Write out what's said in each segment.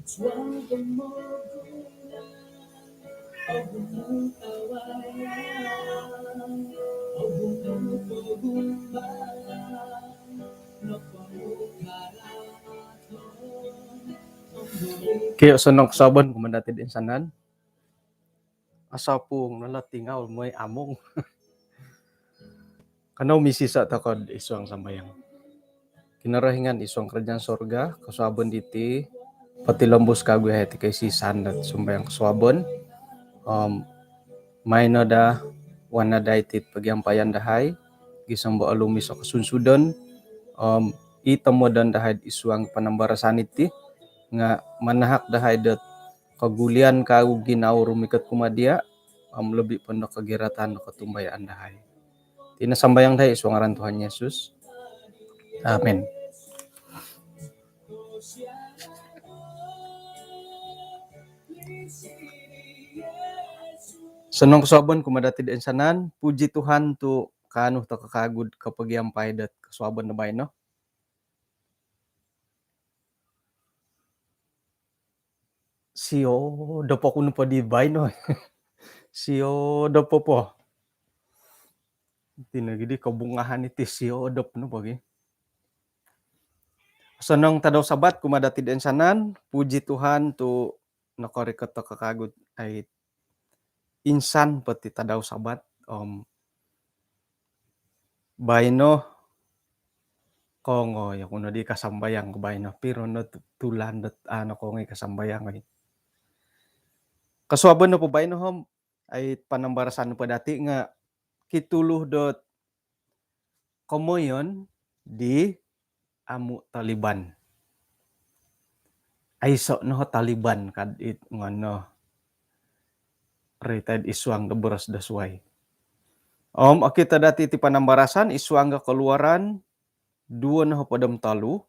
Kaya sunong sabon kumandati din sanan. Asapung nalatingaw mo'y among. Kanaw misisa takod isuang sambayang. Kinarahingan isuang kerajaan sorga, kasabon diti, pati lambos kagu hati kay sisan at sumbayang kasabon. May na da, wana da itit pagyampayan dahay, gisang ba alumi sa kasunsudan, itamo dan dahay isuang panambarasan iti, nga manahak dahay dat kagulian kagu ginaw rumikat kumadia, lebih pun kagiratan katumbayaan dahay. Tinasambayang dahay isuang ngaran Tuhan Yesus. Amen. Senong kasabon kumadati din sanan, puji Tuhan tu kanu ta kakagud kapagyampay dat kasabon na bay no. Sio dapo kuno pa di bay no. Sio dapo po. Tinagidi kabungahan iti sio dap no pagi. Senong tadaw sabat kumadati din sanan, puji Tuhan tu nakarikat ta kakagud ay insan pati tadaw sabat bayno kongo ya kuno di kasambayang bayno pero no tulan dat ano kongo kasambayang ay kasuaban no po bayno hom ay panambarasan no pa dati nga kituluh dot komoyon di amu Taliban ay so no Taliban kad it ngano retired isuang da beras dasway akita dati ti panambarasan isuang ga keluaran 2 na padam talu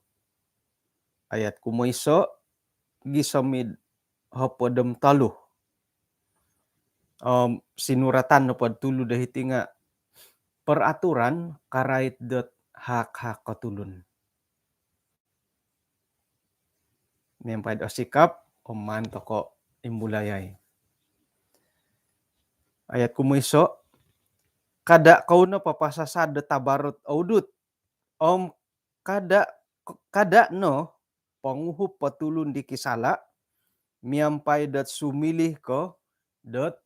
ayat kumoiso gisamid hapadam talu sinuratan na padtulo dahiti nga peraturan karait dot hak katulun. Mempad sikap man toko imbulayay. Ayat kumoiso kada kau na papasasad da tabarot audut kada no panguhup patulun di kisala miampai dat sumilih ko dot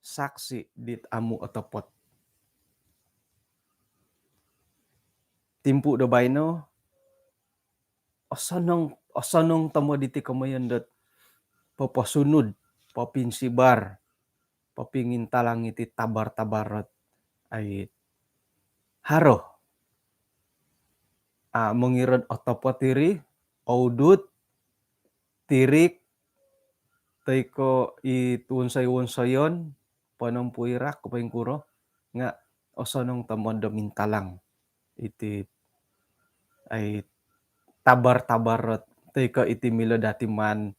saksi dit amu otopot. Timpu do bayno asanong tamo diti kamayan dot papasunod papinsibar papingintalang iti tabar-tabarot ay haro mengirod otopot tiri audut tirik tayko ituunsay-unsayon panampuirak kupaing kuro nga asanong tamo damintalang iti ay tabar-tabarot tayka iti mila dati man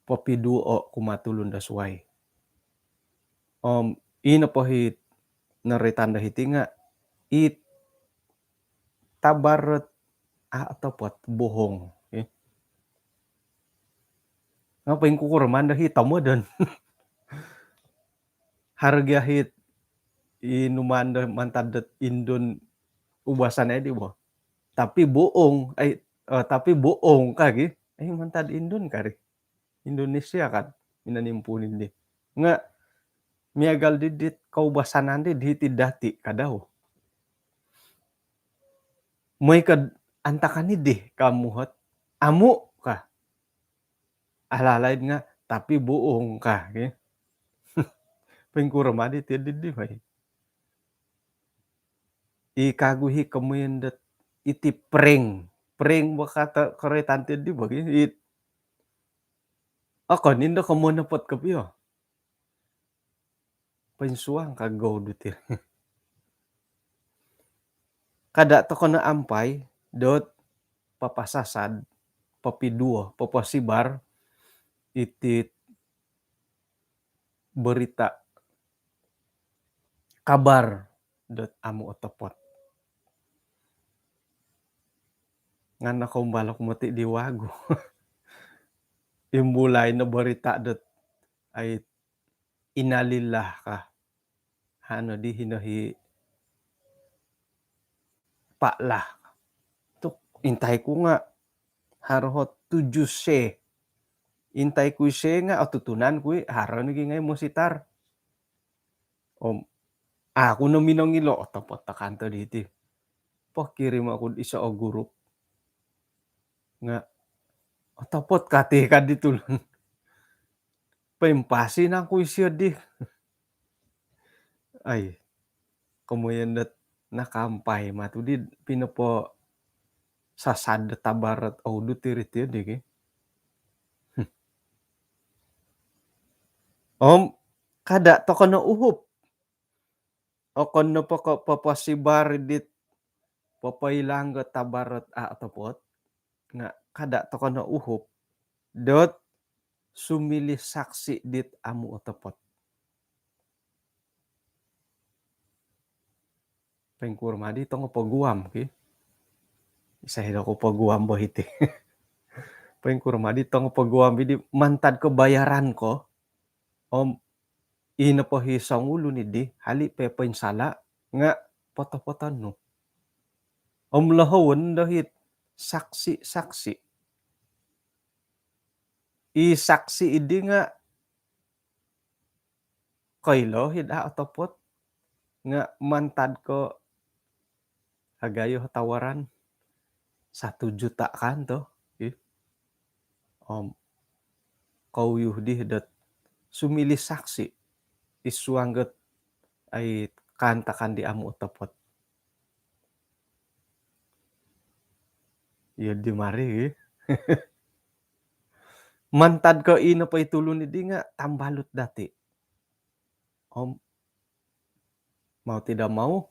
papiduo kumatulon da suway. Ina po hit naritanda hiti nga it tabarot atopot bohong. Nga paing kukurman da hita mo don. Harga hit inumanda mantadat indon ubasan ay di ba? Tapi buong kagi ay mantad indon kari. Indonesia kan minanimpunin di. Nga miagal didit kaubasanan di hiti dati kadaw. May kad antakan di kamuhot amu ka. Alalaid nga tapi buong ka. Okay? Pengkurma di tidid bay. Ikaguhi kamuyan dat iti pring bakata karetante di bagi it ako nindo kamo na pot kapyo pensuang kagaw dutir kada to kono ampay dot papasasad papiduo papasibar iti berita kabar dot amu otopot ngana kumbalok muti diwago Imbulay na barita dat ay inalillah ka, ano di hinahi paklah. Tuk intay ko nga harahot 7 intay ko nga tutunan ko haro nagi ngay musitar. Ako na minangilo tapos ta kanto diti. Pakirim ako isa o grup nga tapot kati kaditulon paimpasin ako siya di. Ay kemudian dat nakampay matudid pinapo sasad tabarat audu tirit ya dege. Kada to kono uhup. O kono papasibar dit papailangga tabarat topot nga kada to kono uhup dot sumilih saksi dit amu otopot. Pengkurmadi tong paguam ki. Isahin ako paguam bahiti. Pengkurmadi tong paguam bidi mantad kebayaran ko. Inapahi sangulo ni di hali pe pensala nga foto-foton no. Lahawon dahit saksi-saksi. Saksi idi nga kaylo hida otopot nga mantad ko hagayo tawaran 1 juta kan to. Kauyuh di dat sumilih saksi isuangget ay kantakan di amu otopot. Ya di mari mantad ko ino pa itulon ni di nga tambalut dati. Mau tidak mau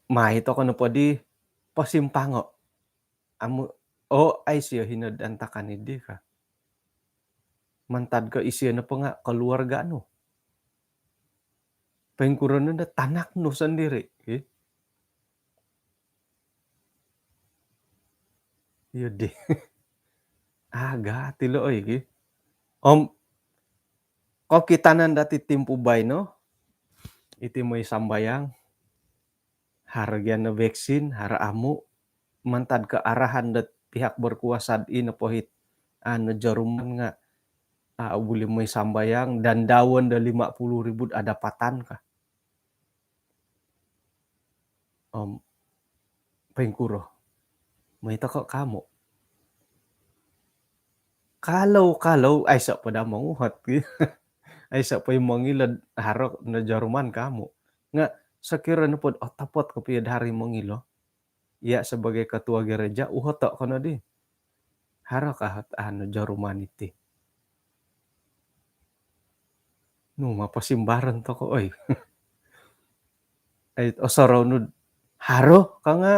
mahito kono po di pasimpango. Amu ay siya hinadantakan ni di ka. Mantad ka isiya na pa nga keluarga no. Pengkuran na tanak no sendiri. Iya di. Aga tilo oy ki. Ko kita nan dati timpubay no. Iti mo'y sambayang. Harga na vaksin, hara amu. Mantad ke arahan dat pihak berkuasa ina pohit Jaruman nga buli mo'y sambayang dan dawon da 50.000 ada patan ka. Pengkuro. May kok kamu. Kalau ay sa pada manguhat. Ay sa pa yung mangilad harok na Jaruman kamu. Nga sekira na pod tapot ko piyad hari mangilo. Ya sebagai ketua gereja uhoto kono di. Haro kahat Jaruman iti. No mapasimbaran to ko oy. Ay osaraw no haro ka nga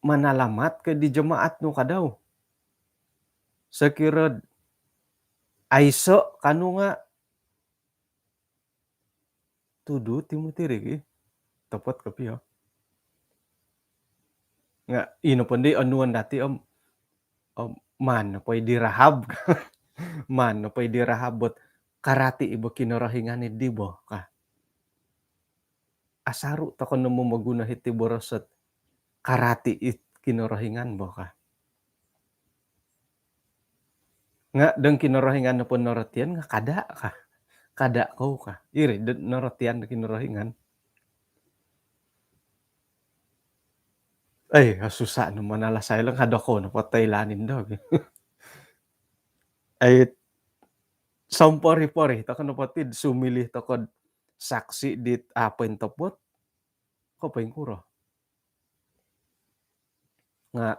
manalamat ka di jemaat no kadaw. Sekira aiso kanu nga tudu timutiri ki tapot ka piyo. Nga ino pandi anuan dati man pay dirahab. Man pay dirahabot karati ibo kinarahingan ni dibo ka. Asaru ta kono mo maguna hiti borosot karati it kinarahingan bo ka. Nga deng kinarahingan na po naratian nga kada ka. Kada ko ka. Iri naratian na kinarahingan. Ay susah no manalasay lang kada ko napatay lanin daw. Ay sampari-pari ta kono patid sumilih ta kod saksi dit apen topot ko pengkuro. Nga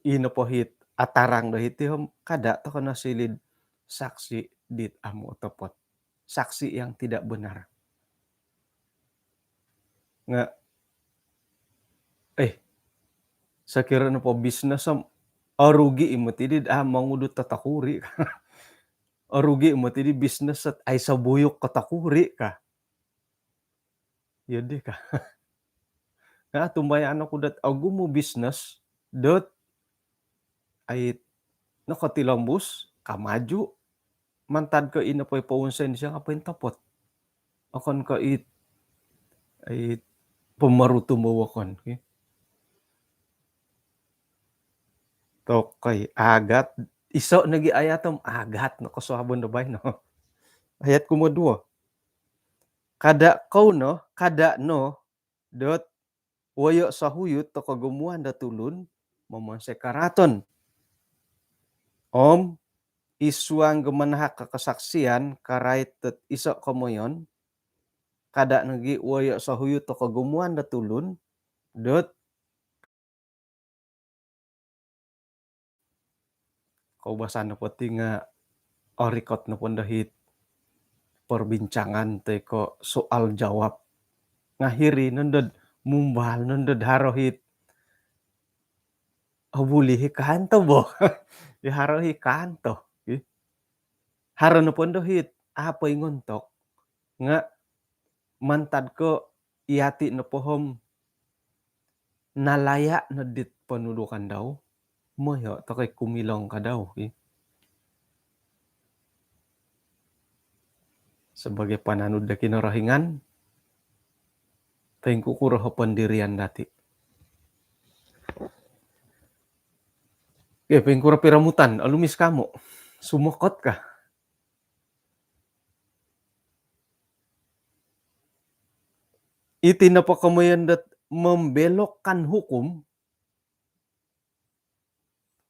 ino pohit atarang dahiti kada to kono silid saksi dit amu topot. Saksi yang tidak benar. Nga sakira na po bisnes rugi imo tidid mangudot tatakuri. Rugi imo tidid bisnes at ay sabuyok katakuri ka. Yadi ka. Nga tumbayan ako dat agu mo bisnes dot ait nakatilombus kamaju mantad ka ina pay paunsen siya nga paintapot. Akan ka ait pamaruto mawakon tokay agat iso nagi ayatom agat no kasabon da bay no. Ayat komodo kada kau no kada no dot wayo sahuyut to kagumuan da tulun mamonse karaton. Om isuang gemanahak kakasaksian karait tet iso komoyon kada nagi wayo sahuyut to kagumuan da tulun dot kaubasan na pati nga orikot na pondahit perbincangan teko soal jawab ngahiri nundod mumbal nundod harohit hubulihi kanto bo harohi kanto haro na pondohit apa ngontok nga mantad ko iati na pohom nalaya na dit panudukan daw moyo takay kumilong ka daw sebagai pananud da kinarahingan tayong kukuro pendirian dati. Payong kura piramutan, alumis kamo. Sumokot ka. Iti na pa kamayan dat membelokkan hukum.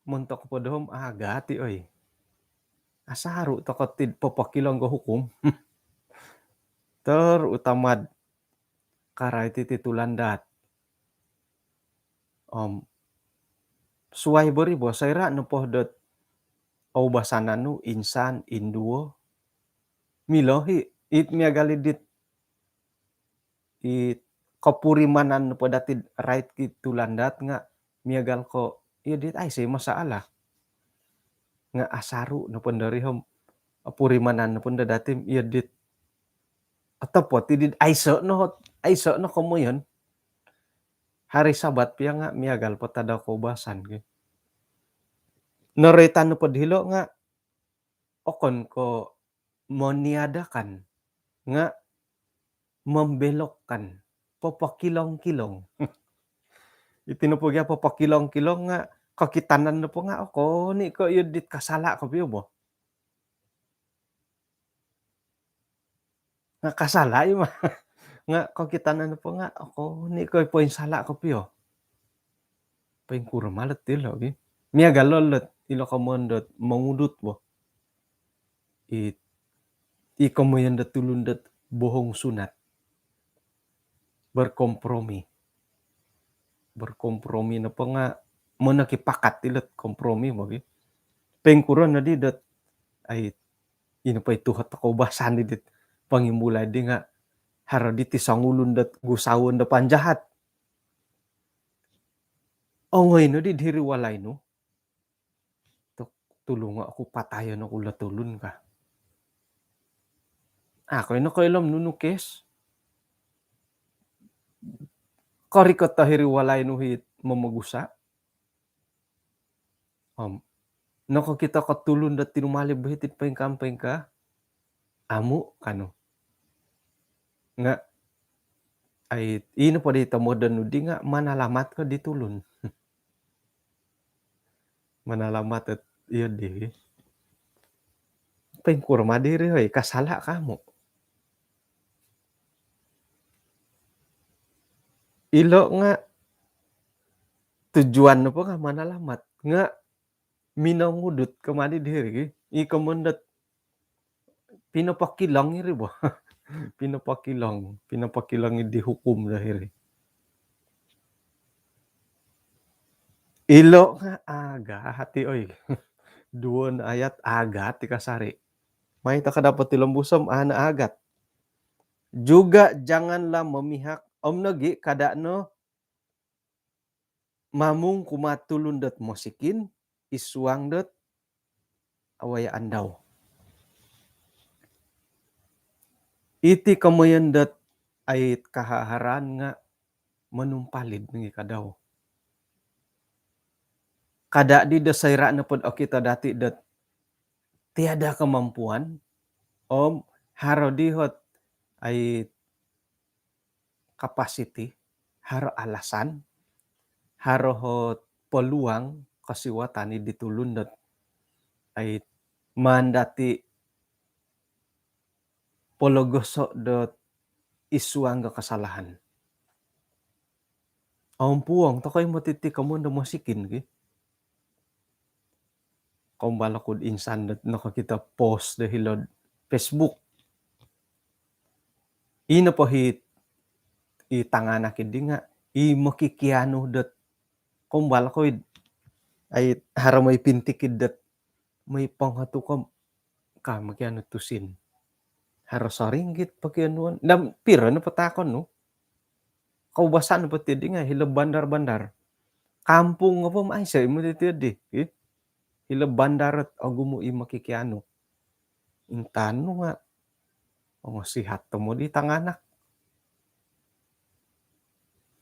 Muntok po dahom agati oy. Asaru takotid papakilang ka hukum. Terutamad karay titulan dat. Suway beri bo sayra no pohdot aubasanan no insan induo milohi it miagalidit it kapurimanan no podatid right kitulandat nga miagal ko dit ay say masalah nga asaru no pondarihom apurimanan no pondadatim dit atapot tidid aiso no komoyon hari sabat pia nga miagal patada kaubasan Noretan no padhilo nga okon ko moniadakan nga membelokkan papakilong-kilong. Itinupugya papakilong-kilong nga kakitanan na po nga ako ni ko yun dit kasala ko piyo bo. Nga kasala yung nga kakitanan na po nga ako ni ko po yung sala ko piyo. Payong kurmalat dilo. Miya galolot ilo kamondot mangudut bo. Ikamoyan dat tulundat bohong sunat. Berkompromi na pa nga mo nakipakat tilat kompromi mo pengkuron na di dat ay ino pa ituhat ako basan di dit pangimulay di nga haro di ti sangulun dat gusawon da panjahat ongay no di hiriwalay no tulunga ako patayon ako latulun ka ako ino ko ilam nunukes korikot ta hiriwalay no hit mamagusa. Nako kita katulun dat tinumalib bahitit payeng ka. Amu kano. Nga ay ino pa dito modern no di nga manalamat ka ditulun. Manalamat at iya di. Payeng kurma diri hoy kasala kamo. Ilo nga tujuan na po nga manalamat nga minangudot kamadi diri ikamondat pinapakilang iri ba pinapakilang di hukum dahiri ilo nga aga hati oy duon ayat agat ti kasari may ta dapat tilambusam ana agat juga janganlah memihak nagi kada no mamung kumatulun dat mosikin isuang dat awayaan daw. Iti kamayan dat ay kahaharan nga manumpalid ng ikadaw. kada di dasaira na pod o kita dati dat tiada kemampuan, haro dihot ay capacity, haro alasan, haro hot peluang kasiwa tani ditulun dat ay mandati pologoso dot isuang ga kasalahan. Puang to kay matiti kamo na masikin gi. Kung balakod insan dat nakakita post dahil Facebook. Ina po hit itangana kidi nga makikiano dat kung balakod ay haramay pintikid dat may panghatu ka makiano tusin. Haro sa ringgit pakianuan. Pira na patakon no. Kaubasan na pati di nga hilab bandar-bandar. Kampung nga po maaysa mo dito di. Hilab bandar at agumo makikiano. Intano nga. O sihat to mo di tanganak.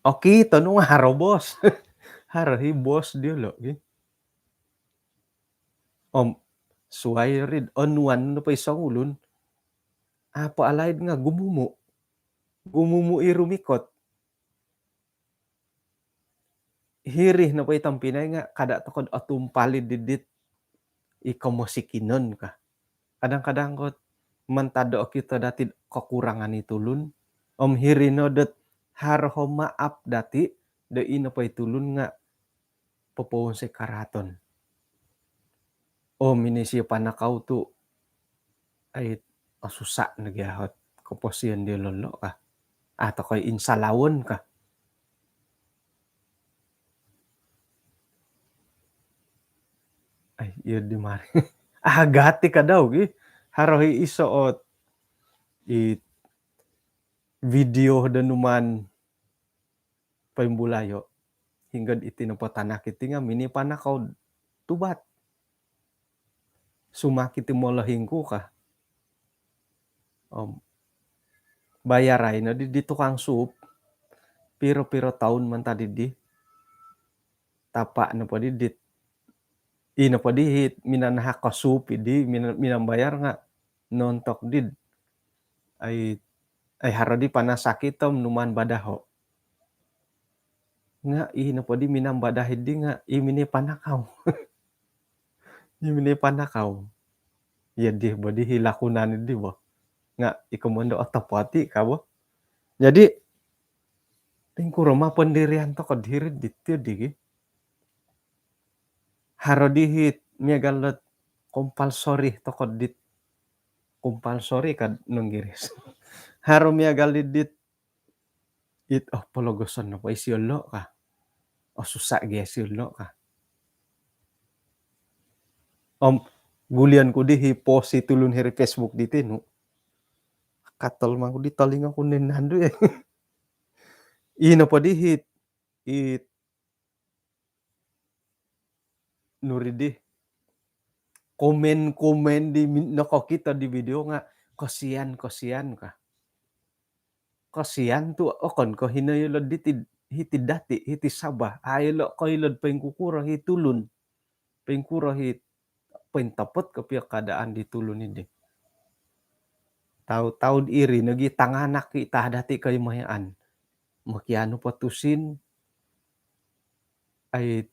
Okay, tanong nga haro boss. Haro hi boss di lo. Suway rid onuan na pa isang ulun. Apa alaid nga gumumo. Gumumo irumikot. Hirih na pa itang Pinay nga kada takod atumpalid didit ikamasikinon ka. Kadang-kadang ko mantado kita dati kekurangan itulun. Hirino dat harho maap dati da ina pa itulun nga popowon si karaton. Minisya panakaw tu ay asusa nagyahot kaposian di lolo ka. Ato kay insalawon ka. Ay, yun di mari. Agati ka daw, harohi isuot video danuman paimbulayo hingga itinapatanak iti nga mini panakaw tubat. Sumakiti mo lahingko ka. Bayaray na dito kang sup piro taon man tadi di tapa na pa didit ina pa dihit minanahak ka sup di minambayar nga nontok did ay haro di panasakitom numan badaho nga ina pa di minambadahid di nga imini panakaw. Imini panakaw. Ya di ba di hilakunan di ba nga ikamondo atapati ka ba. Jadi tingkuro mapendirian to kadiri dityo di haro dihit miagalot compulsory to kadit compulsory kad nunggiris. Haro miagalid dit pologosan na pa isyolo ka. Susa gi isyolo ka. Gulian ko di post itulun hiri Facebook dito no. Katol man ko di talinga ko ninando Ina pa dihit nuridi komen di nakakita di video nga kasian ka. Kasian tu okon ko hinayolod hiti dati hiti sabah aylo ko ilod pengkukura hitulun pengkura pentapot kapya kadaan ditulun ini. Taud iri nagi tanganak kita dati kay mayaan. Makiano patusin ay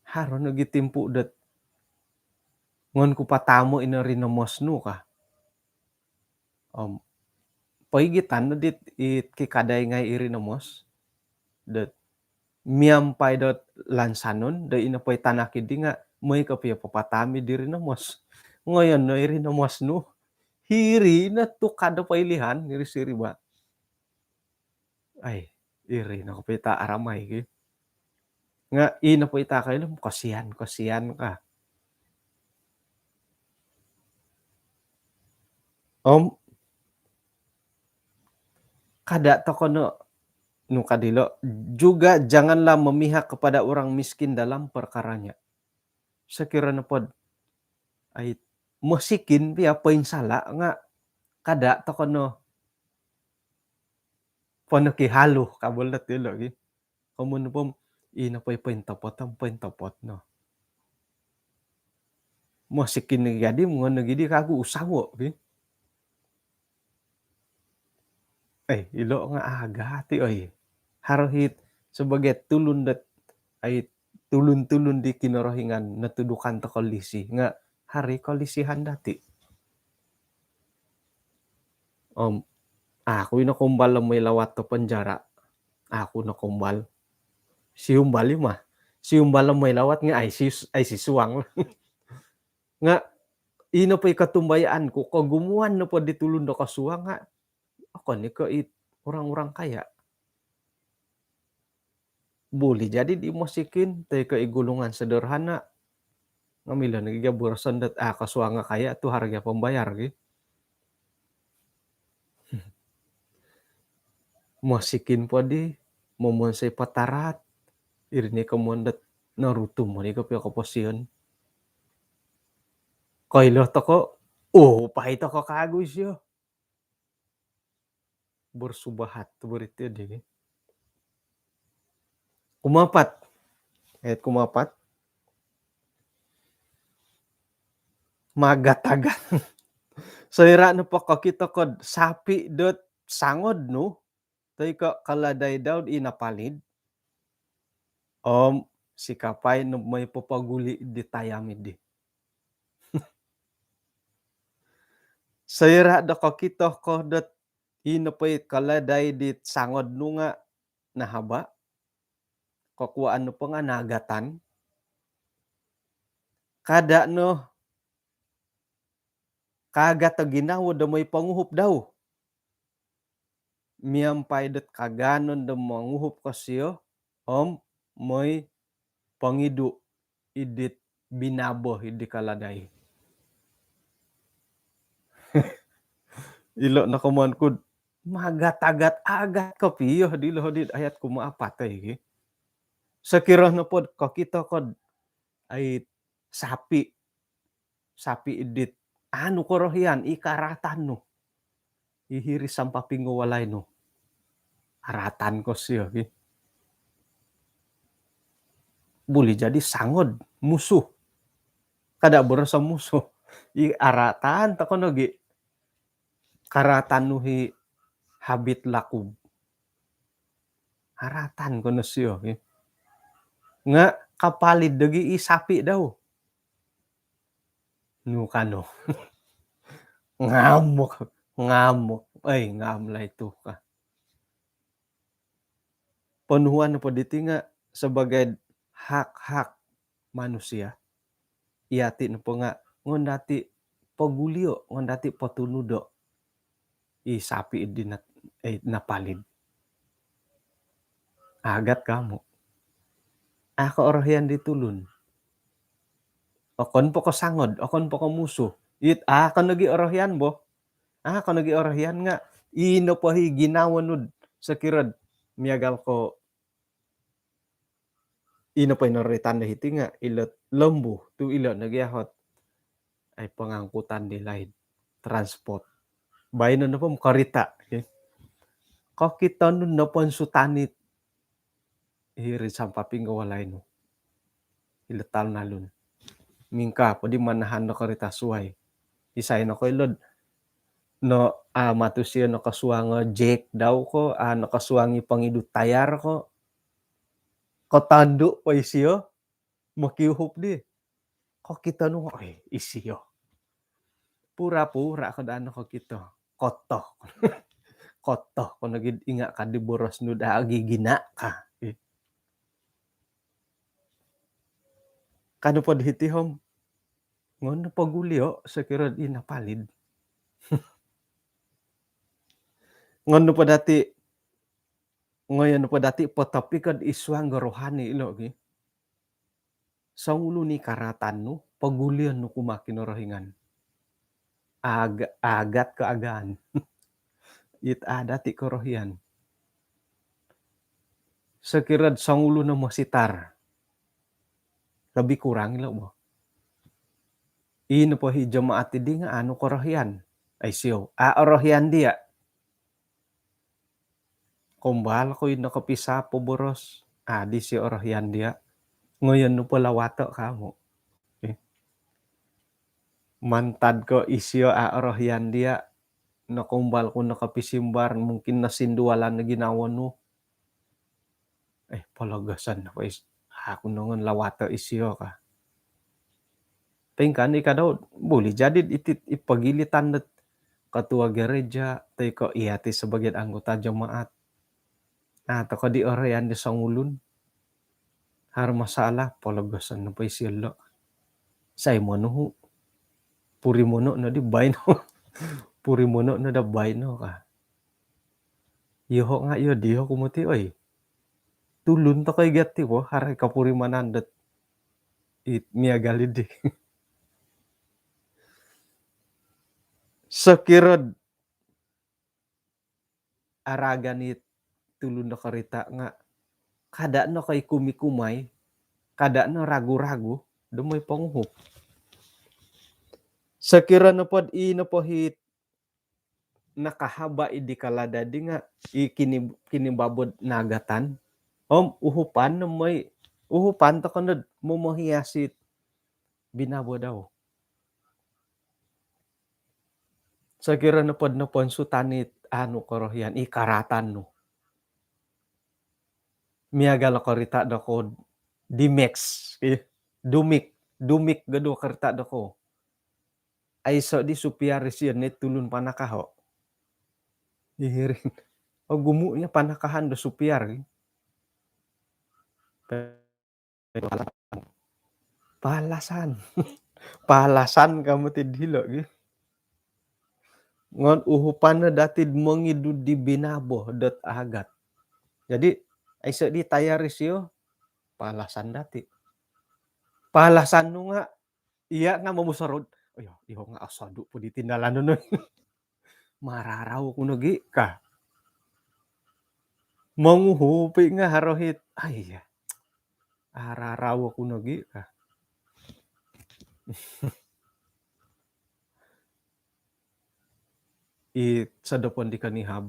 haro nagitimpu dat ngon ko patamo ina rinomos no ka. Paigitan na dit kikaday ngay irinamos dat miampay dot lansanon da ina pay tanakid di nga may kapya papatami di rinamos. Ngayon no irinamos no. Hiri na to kada pailihan hiri siri ba. Ay iri na kapita aramay nga ina po ita kayo kasian ka. Kada to kono no kadilo juga janganlah memihak kepada orang miskin dalam perkaranya. Sekiranya pod ay masikin piya painsala nga kada to kono panakihalo kabulat dilo gi. Kamun pom ina pay pentapot no. Masikin gadi ngono gidi kagu usawo ge. Ilo nga agati oy. Harohit sebagai tulun dat ay tulun-tulun di kinorohingan natudukan to kolisi nga hari kolisihan dati. Aku nakumbal may lawat to penjara. Aku nakumbal. Si Umbal mah. Si Umbal may lawat nga ay si Suwang. Nga ino pa'y katumbayaan ko kagumuan na pa ditulon da kasuwang nga ako ni kait orang-orang kaya. Boleh jadi dimasikin tay kaigulungan sederhana. Ngamila nagigaburasan dat kasuwang nga kaya tu harga pembayar ge. Masikin pa di momon say patarat. Irni kamondat Naruto mo ni kapya kaposiyon. Kailo to ko, pahito ko kagoy siya. Bersubahat to berito di. Kumapat. Kumapat. Magatagan. Sayra na pa kakita ko sapi dot sangod no. Tay ka kaladay daw inapalid. Si kapay no may papaguli di tayamid di. Sayra da kakita ko dot inapay kaladay di sangod no nga nahaba. Kakuan no pa nga nagatan. Kada no kagat ginawa da may panguhop daw. Miyampay dat kaganon da manguhop kasiyo. May pangidu idit binabo idi kaladay. Ilo na kaman ko magatagat agat kapiyo di lohodid ayat kumaapatay. Sakira na pod kakita ko ay sapi idit. Ano ko rohiyan ikaratan no. Ihiris ang papingawalay no. Aratan ko siya. Boleh jadi sangod musuh. Kada berasa musuh. Aratan tako nogi. Karatan nuhi habit lakub. Aratan ko na siya. Nga kapalid dagi isapi daw. Nukano. Ngamok. Ngamlay to ka. Penuhan po diti nga sebagai hak-hak manusia. Iati na po nga ngondati pagulio, ngondati patunudo. Isapi di napalid. Agat kamu. Ako orahyan ditulun. Okon po ko sangod, okon po ko musuh. Ako nagi orahyan bo. Ako nagi orahyan nga. Ino po ginawanod sa kirad. Miyagal ko ino pa inoritan na hiti nga ilot lembu tu ilot nagyahot ay pangangkutan di lain transport bayin na po karita kakita nun na po sutanit hiri sampaping gawalay no iletal na lun mingka po di manahan na karita suway isay na ko ilod no matusiyo no kasuwang Jake daw ko nakasuwangi pangidut tayar ko katando pa isiyo makiuhop di. Kakita nung isiyo. Pura-pura ka daan ako kito. Koto. Koto. Kung naging inga ka di boros no daagi gina ka. Kano pa dihiti hom? Ngono pagulyo sa kirad inapalid. Ngono pa dati ngayon pa dati patapikad iswang rohani ilo gi. Sa ulo ni karatan no pagulyan no kumakin rohingan. Agat kaagaan. Dati ko rohyan. Sekirad sa ulo na masitar. Lebih kurang ilo mo. Ino po jamaat di nga ano ko rohyan. Ay siyo. Rohyan dia. Kumbal ko yung nakapisa po boros. Di si rohyan dia. Ngayon no pala wato ka mo. Mantad ko isyo a orohyan dia nakumbal ko nakapisimbar mungkin nasindualan na ginawa no. Palagasan na is ako nungon lawata isyo ka. Tingkan ika daw boleh jadi itit ipagilitan dat ketua gereja teko iati sebagai anggota jemaat. Toko di orayan di sangulun. Har masalah palagasan na pa isyo lo. Say mono puri mono na di baino. Puri mono na da baino ka. Yoho nga yo diho kumuti oy. Tulun to kay gati ko haray kapuri manandat it miagalidi. Sekirad araganit tulun na karita nga kada no kay kumikumay, kada no ragu-ragu, dumoy panguhop. Sekira na pod inapahit nakahaba idi kaladadi nga kinibabod nagatan. Uhupan na may uhupan to kanad mumahiyasit binabo daw. Sekira na pod na ponsutanit ano korohyan ikaratan no. Miagala karita dako Dimex, Dumik gado karita dako. Ay so di supiaris yun net tulun panakaho. Ihirin. Gumu niya panakahan do supiar. Palasan. Palasan kamu tidilo. Ngon uhupan na datid mangidud di binabo dot agat. Jadi ay so di tayaris yo palasan dati. Palasan no nga iya nga mamusarod. Ayo, iho nga asado po di tindalan nun. Mararaw ko nagi ka. Manguhupi nga harohit. Ay, araraw ko nagi ka. Sa dapon di kanihab.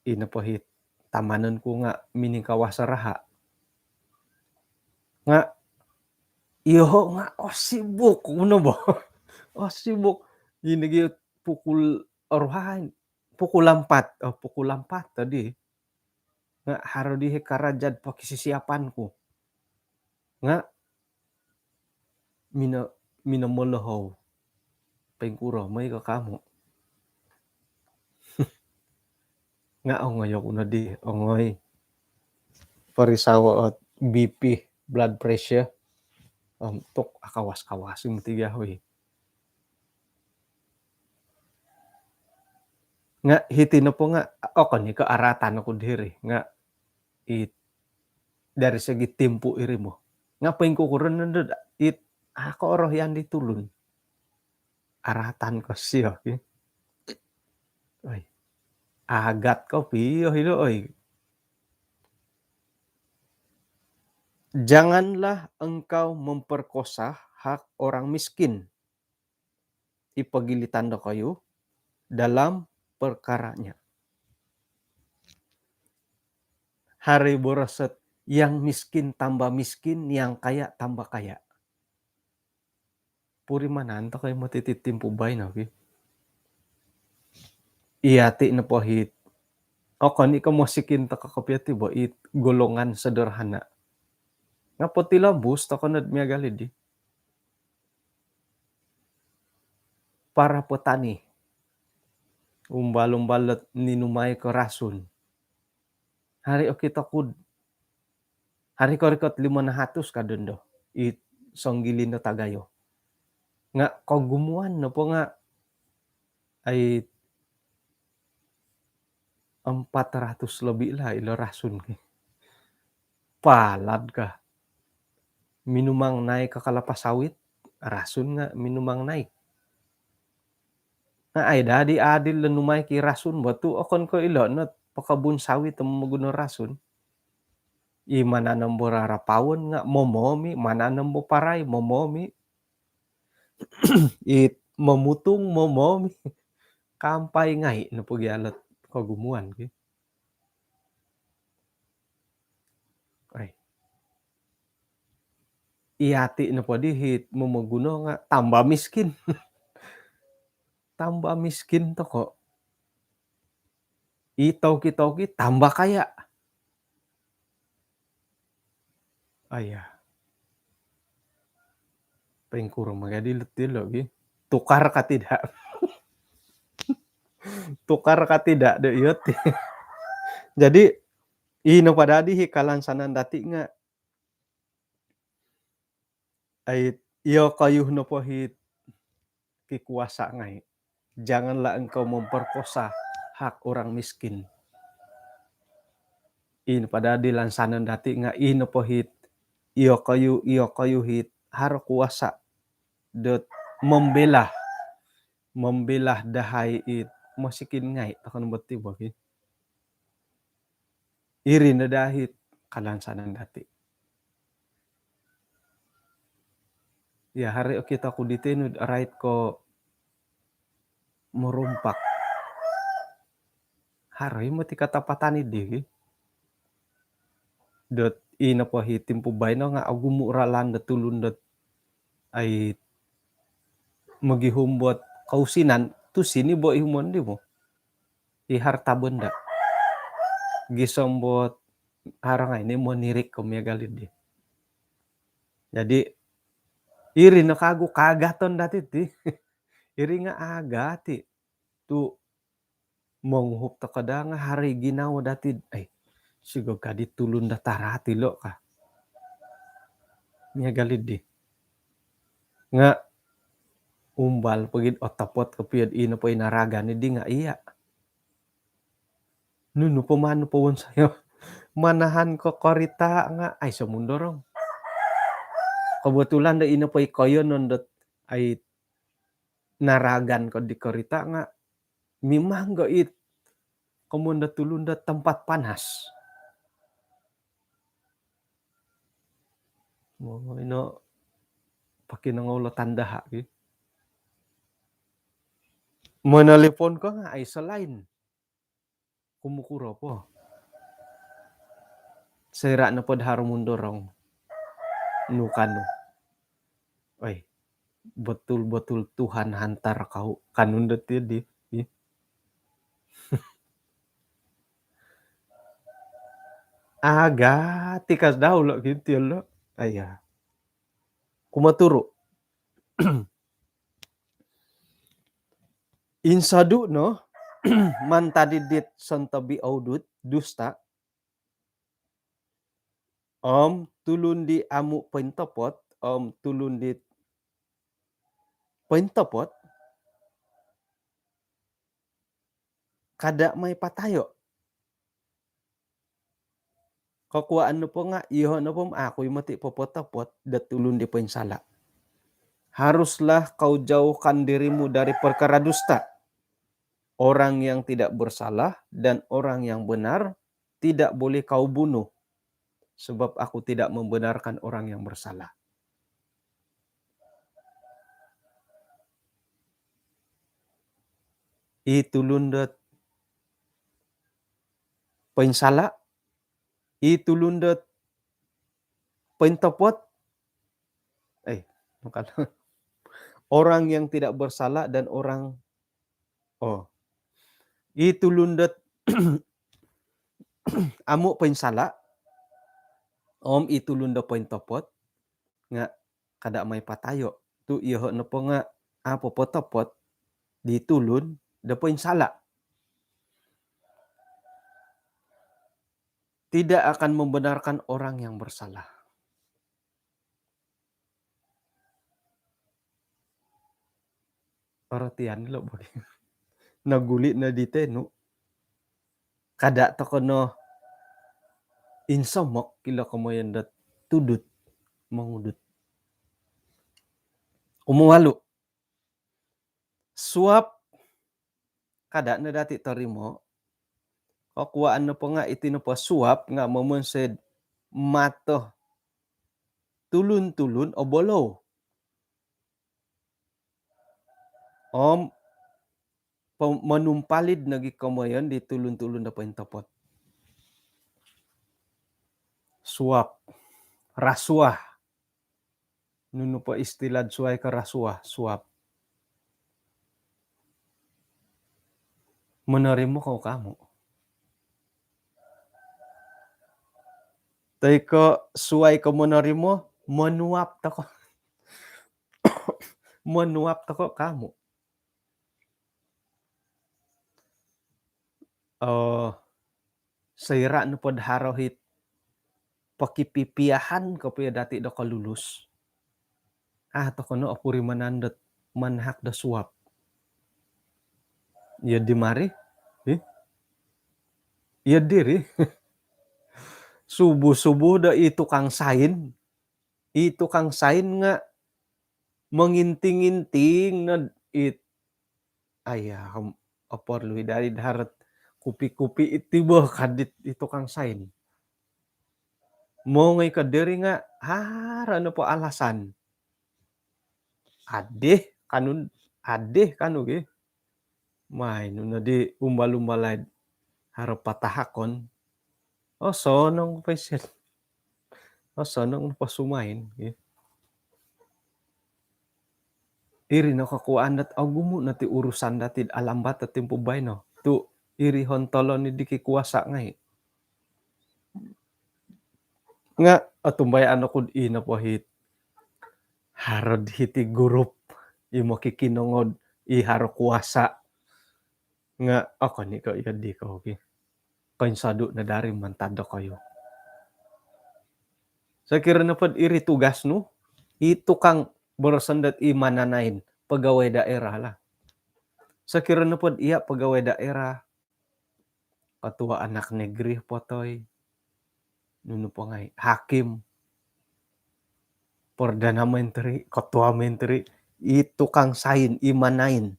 Inapahit. Tamanan ko nga miningkawasaraha. Nga iho nga sibuk kuno ba? Sibuk. Ginigi pukul oruhan. Pukul 4 tadi. Nga haro di karajad pakisisiapan ko. Nga minamalahaw. Pengkuro may kakamo. Nga ngayo ko na di ongoy. Parisawa at BP blood pressure. Tok akawas-kawas yung tigahoy. Nga hiti na po nga ni kaaratan ako diri nga dari segi tempo iri mo. Nga pengkukuran na ako orohyan di tulun. Aratan ko siya. Oy. Agat ko piyo hilo oy. Janganlah engkau memperkosa hak orang miskin. Ipagilitan na kayo dalam perkaranya. Hari borosot yang miskin tambah miskin, yang kaya tambah kaya. Puri manan to kayo matititim po bay na. Iyati na po hit. Ni ka musikin ta kakapyati ba golongan sederhana. Nga po tilambus to kanad miagalid di. Para petani. Umbalong-balot ninumay ko rason. Hari kita kud. Hari ko rikot 500 ka doon do. Songgilin na tagayo. Nga kagumuan na po nga ay 400 lebih lah ilo rason. Palad ka. Minumang naik ka kalapas sawit. Rason nga minumang naik. Nga ay dadi adil numay ki rason. Batu akon ko ilo na pakabun sawit ang maguno rason. Mananam mo rarapawon nga momomi. Mananam mo paray momomi. Mamutong momomi. Kampay ngay na pagyalat kagumuan. Ay. iati na po di hit mumuguno nga tambah miskin. Tambah miskin to ko. Itaw-ki tambah kaya. Aya, pengkurang magadilot-dilo gi. Tukar ka tidak? Tukar ka tidak de iot. Jadi ino padadi hikalan sanan dati nga ay iyo kayuh no po hit kikuasa ngai. Janganlah engkau memperkosa hak orang miskin. Ino padadi lansanan dati nga ino po hit iyo kayu hit haro kuasa dot membelah dahay it masikin ngai takan beti bagi. Iri na dahit kalansanan dati. Ya hari kita ku ditenud right ko merumpak. Hari mo ti katapatani di. Dot ina po hitim po bay no nga agumuralan da tulun dot ay magihumbot kausinan tu sini bo ihumon di mo. Iharta benda. Gisombot harang ini mo nirik ko galid di. Jadi iri na kago kagaton dati ti. Iri nga agati. Tu monghup ta kada nga hari ginawa dati ay sigog ka ditulun da tarati lo ka. Galid di. Nga umbal pagid otapot kapiyad ino po inaraga ni di nga iya. Nuno pamano po won sayo. Manahan ko korita nga ay sa mundo rong. Kebetulan da ino po ikoyon non dot ay naragan ko di korita nga mimanggo it komunda tulunda tempat panas. Mo ino pakinangulo tanda ki. Menelpon ko nga ay selain kumukuro po. Sira na pod haro mundo rong. Nukano. Ay, betul-betul Tuhan hantar kau kanundot di. Aga tikas daw lo gitu lo. Aya. Kumaturo. Insadu no mantadidit santabi audut dusta. Tulun di amu pentopot tulun di pentopot kada may patayo. Kakuaan no po nga, iyo no po ako'y mati popotapot datulun di pensala. Haruslah kau jauhkan dirimu dari perkara dusta. Orang yang tidak bersalah dan orang yang benar tidak boleh kau bunuh. Sebab aku tidak membenarkan orang yang bersalah. Itulundat pensala, itulundat pentopot. Orang yang tidak bersalah dan orang itulundat amu pensala. Itulunda pentopot nga kada may patayo. Tu iyo no po nga apo potopot ditulun da pensala. Tidak akan membenarkan orang yang bersalah. Artian lo bagi. Naguli na dite no. Kada to kono insomok kilo kamoyan dat tudut mangudut. Umuwalu. Suap kada na dati tarimo. Kakuaan na po nga itino po suap nga mamonsed mato tulun-tulun o bolo. Manumpalid nagi kamoyan di tulun-tulun na pentopot. Suap, rasuah, Nunu pa istilad suay karasuah suap. Menerima kau kamu. Tapi ko suai ko menerima, menuap tako. Menuap tako kamu. Seira nu pod harohit pakipipiahan ko puya dati do ka lulus. Toko no apuri manandet manhak da suap. Ya di mari. Ya diri. Subuh-subuh da itu kang sain. Itu kang sain nga menginting-inting na ayah opor lui dari darat kupi-kupi itiba kadit itu kang sain. Mo ngay kadiri nga ano po alasan. Adeh kanu ge. May no na di umbal-umbalay harap patahakon. Sonong peset. Sonong pasumain. Iri no kakuan dat agumo na ti urusan dati alambat at tempo bay no. Tu iri hontolon ni di kikuasa ngay. Nga atumbay ano kud ina po hit. Harod hiti gurup. Imo kikinongod iharo kuasa. Nga ako ni ko di ko. Kainsado na dari mantada kayo. Sa kira na pod iri tugas no. Itu kang borosandat imananain pegawai daerah lah. Sa kira na pod iya pegawai daerah. Ketua anak negeri potoy. Nunu po ngay. Hakim. Perdana Menteri. Ketua Menteri. Itu kang sain imanain.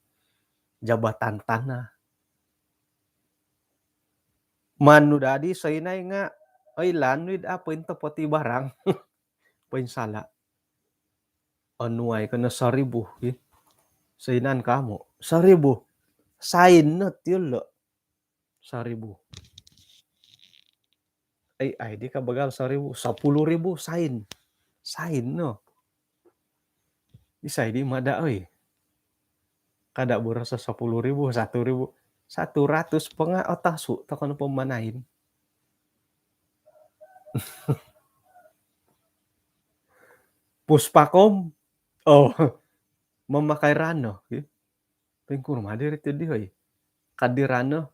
Jabatan tanah. Manu dadi sainay nga. Ay lanwid apa into poti barang. Pain sala. Anuay ka na 1,000. Sainan kamu. 1,000. Sain na tiyolo. 1,000. Ay di ka bagal 1,000. 10,000 sain. Sain no. Isay di mada oy. Kada borasa 10,000, 1,000. 100 pa nga otasu. Tako na pamanahin. Puspakom. Memakai rano. Pengkurma diri di hoy. Kadirano.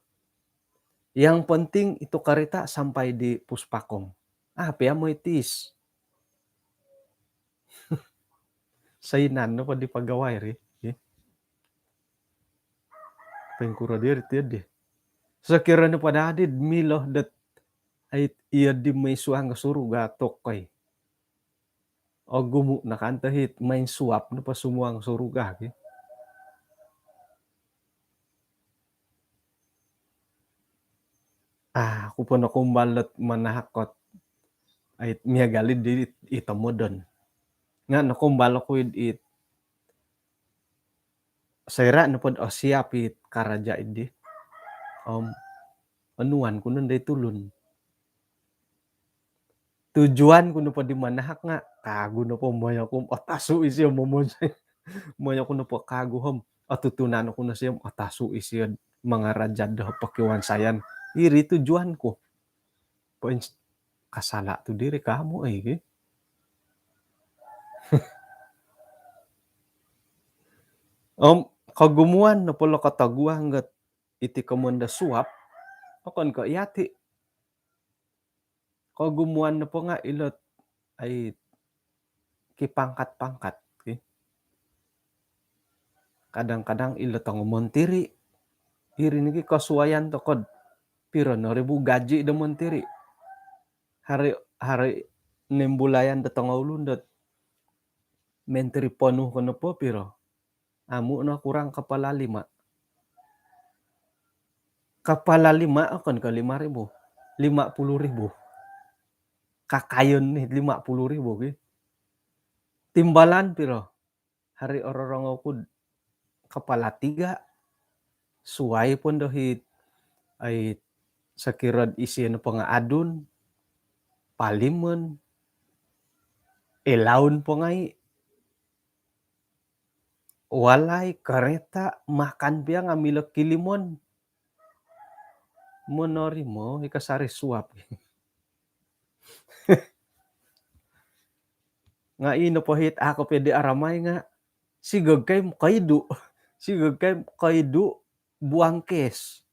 Yang penting itu karita sampai di Puspakom. Pia mo itis. Sainan no pa di pagaway ri. Pengkura diri di. Sakira no padadid miloh dat ay iya di may suang suruga tokoy. O gumu nakantahit main suap no pa sumuang suruga. Ako po na kumbalot manahakot ay miyagalid di itamo doon. Nga nakumbalo ko it sayra no pod siapit karaja idi. Anuan ko nun day tulun. Tujuan ko na po di manahak nga. Kago na po maya ko. Atasu isyo mamonsay. Maya ko na po kago hom. Atutunan ko na siya. Atasu isyo mga rajad daw pakiwan sayan. Iri tujuan ko. Kasala to diri kamo ay. Kagumuan na pala kataguan hanggat iti kamanda suap. Akon ka yati. Kagumuan na po nga ilot ay kipangkat-pangkat. Kadang-kadang ilot ang montiri. Iri niki kasuwayan to kod. Piro no ribu gaji da montiri. Hari nembulayan da tangawlundot. Menteri penuh ko na po piro. Amu na kurang kapala 5. Kapala 5 akon ka 5,000. 50,000. Kakayon ni 50,000. Timbalan piro. Hari ororong ko kapala 3. Suway pun dohit ay sakirad isi ano pa nga adun. Paliman. Elawon po ngay. walay kereta makan biang ngambil kilimon monori mo ikasari suap nga ino pohit ako pwede aramay nga sigag kay kaidu sigag kay kaidu buang kes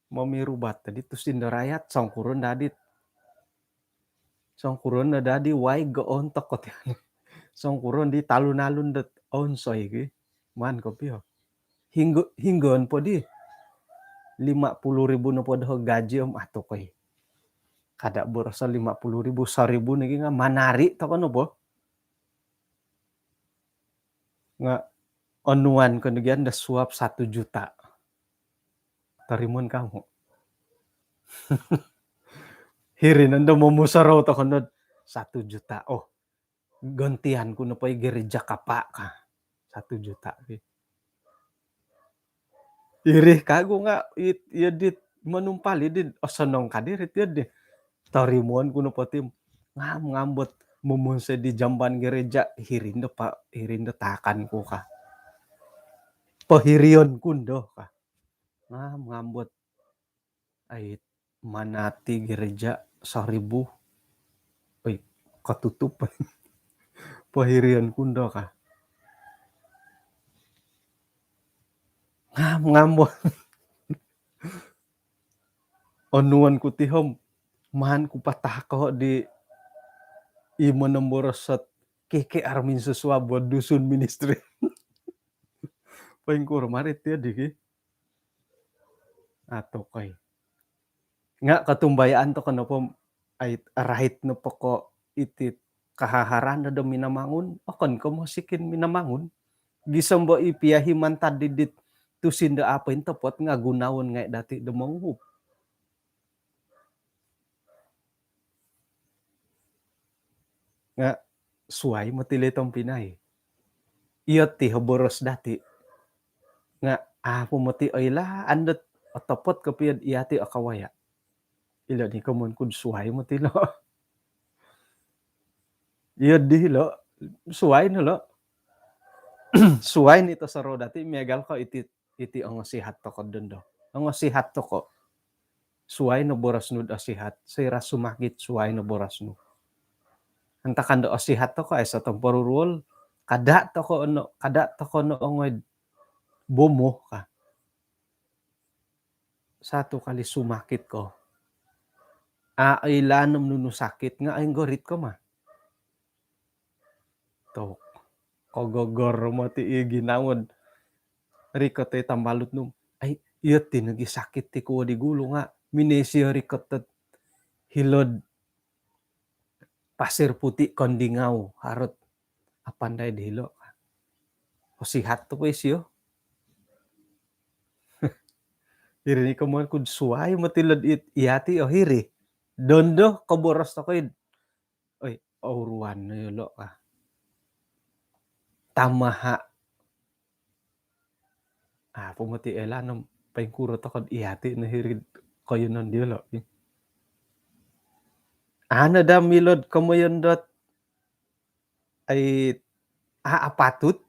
mamirubat tadi tu sindarayat sangkuron na dadi wai goon tokot sangkuron di talun-alun dat onsoy gi man ko pio hinggon po di 50.000 na po daw gaji ato koy kada borsa 50.000 1.000 nagi nga manari to kono po nga onuan ko nagyan da suap 1 juta tarimon kamo hirin ando momusaraw to kono 1 juta oh gantian ko na po gereja kapa ka 1 juta iri kago nga yadit manumpali din osanong kadirit yadi tarimon kuno pati ngambot mumunse di jamban gereja hirindo takan ko ka pahirion kundo ka ngambot ay manati gereja 1.000 ay katutup pahirion kundo ka ngambot onuan ko tihom man ko patako di imo nomborosat keke Armin Suswabo dusun ministry paing kurmarit ya diki ato kay nga katumbayaan to kano po ay rahit no poko itit kahaharan na do minamangun okon ko mo sikin minamangun gisambo ipiyahiman tadidit tusinda apain topot nga gunawon nga dati dumanghup nga suway motilitong Pinay iyo ti haboros dati nga pumati ayla andot otopot kapiyad iyati akawaya ilo ni kamon kud suway mo tilo iyo di lo suway no lo suway nito sa roda ti megal ko iti ang sihat to ko dondo ang sihat to ko suway no boras no asihat sira sumakit suway no boras no anta kando asihat to ko ay sa temporurul kada to ko no ongoy bomo ka satu kali sumakit ko ailanom nuno sakit nga ay gorit ko ma to kogogor mo ti ginawon rikot ay tambalot num ay iyo ti nagisakit ti kuwa di gulo nga minesyo rikot at hilod pasir puti kondingaw harot apanday di hilo o sihat to pues yo hiri ko mo kud suway matilod iyati o hiri dondo koboros to koy oy auruan no yulo ka tamaha pumati elanam paingkuro to kod iyati na hirid kayo non diyo lo ana da milod kamoyon dot ay apatut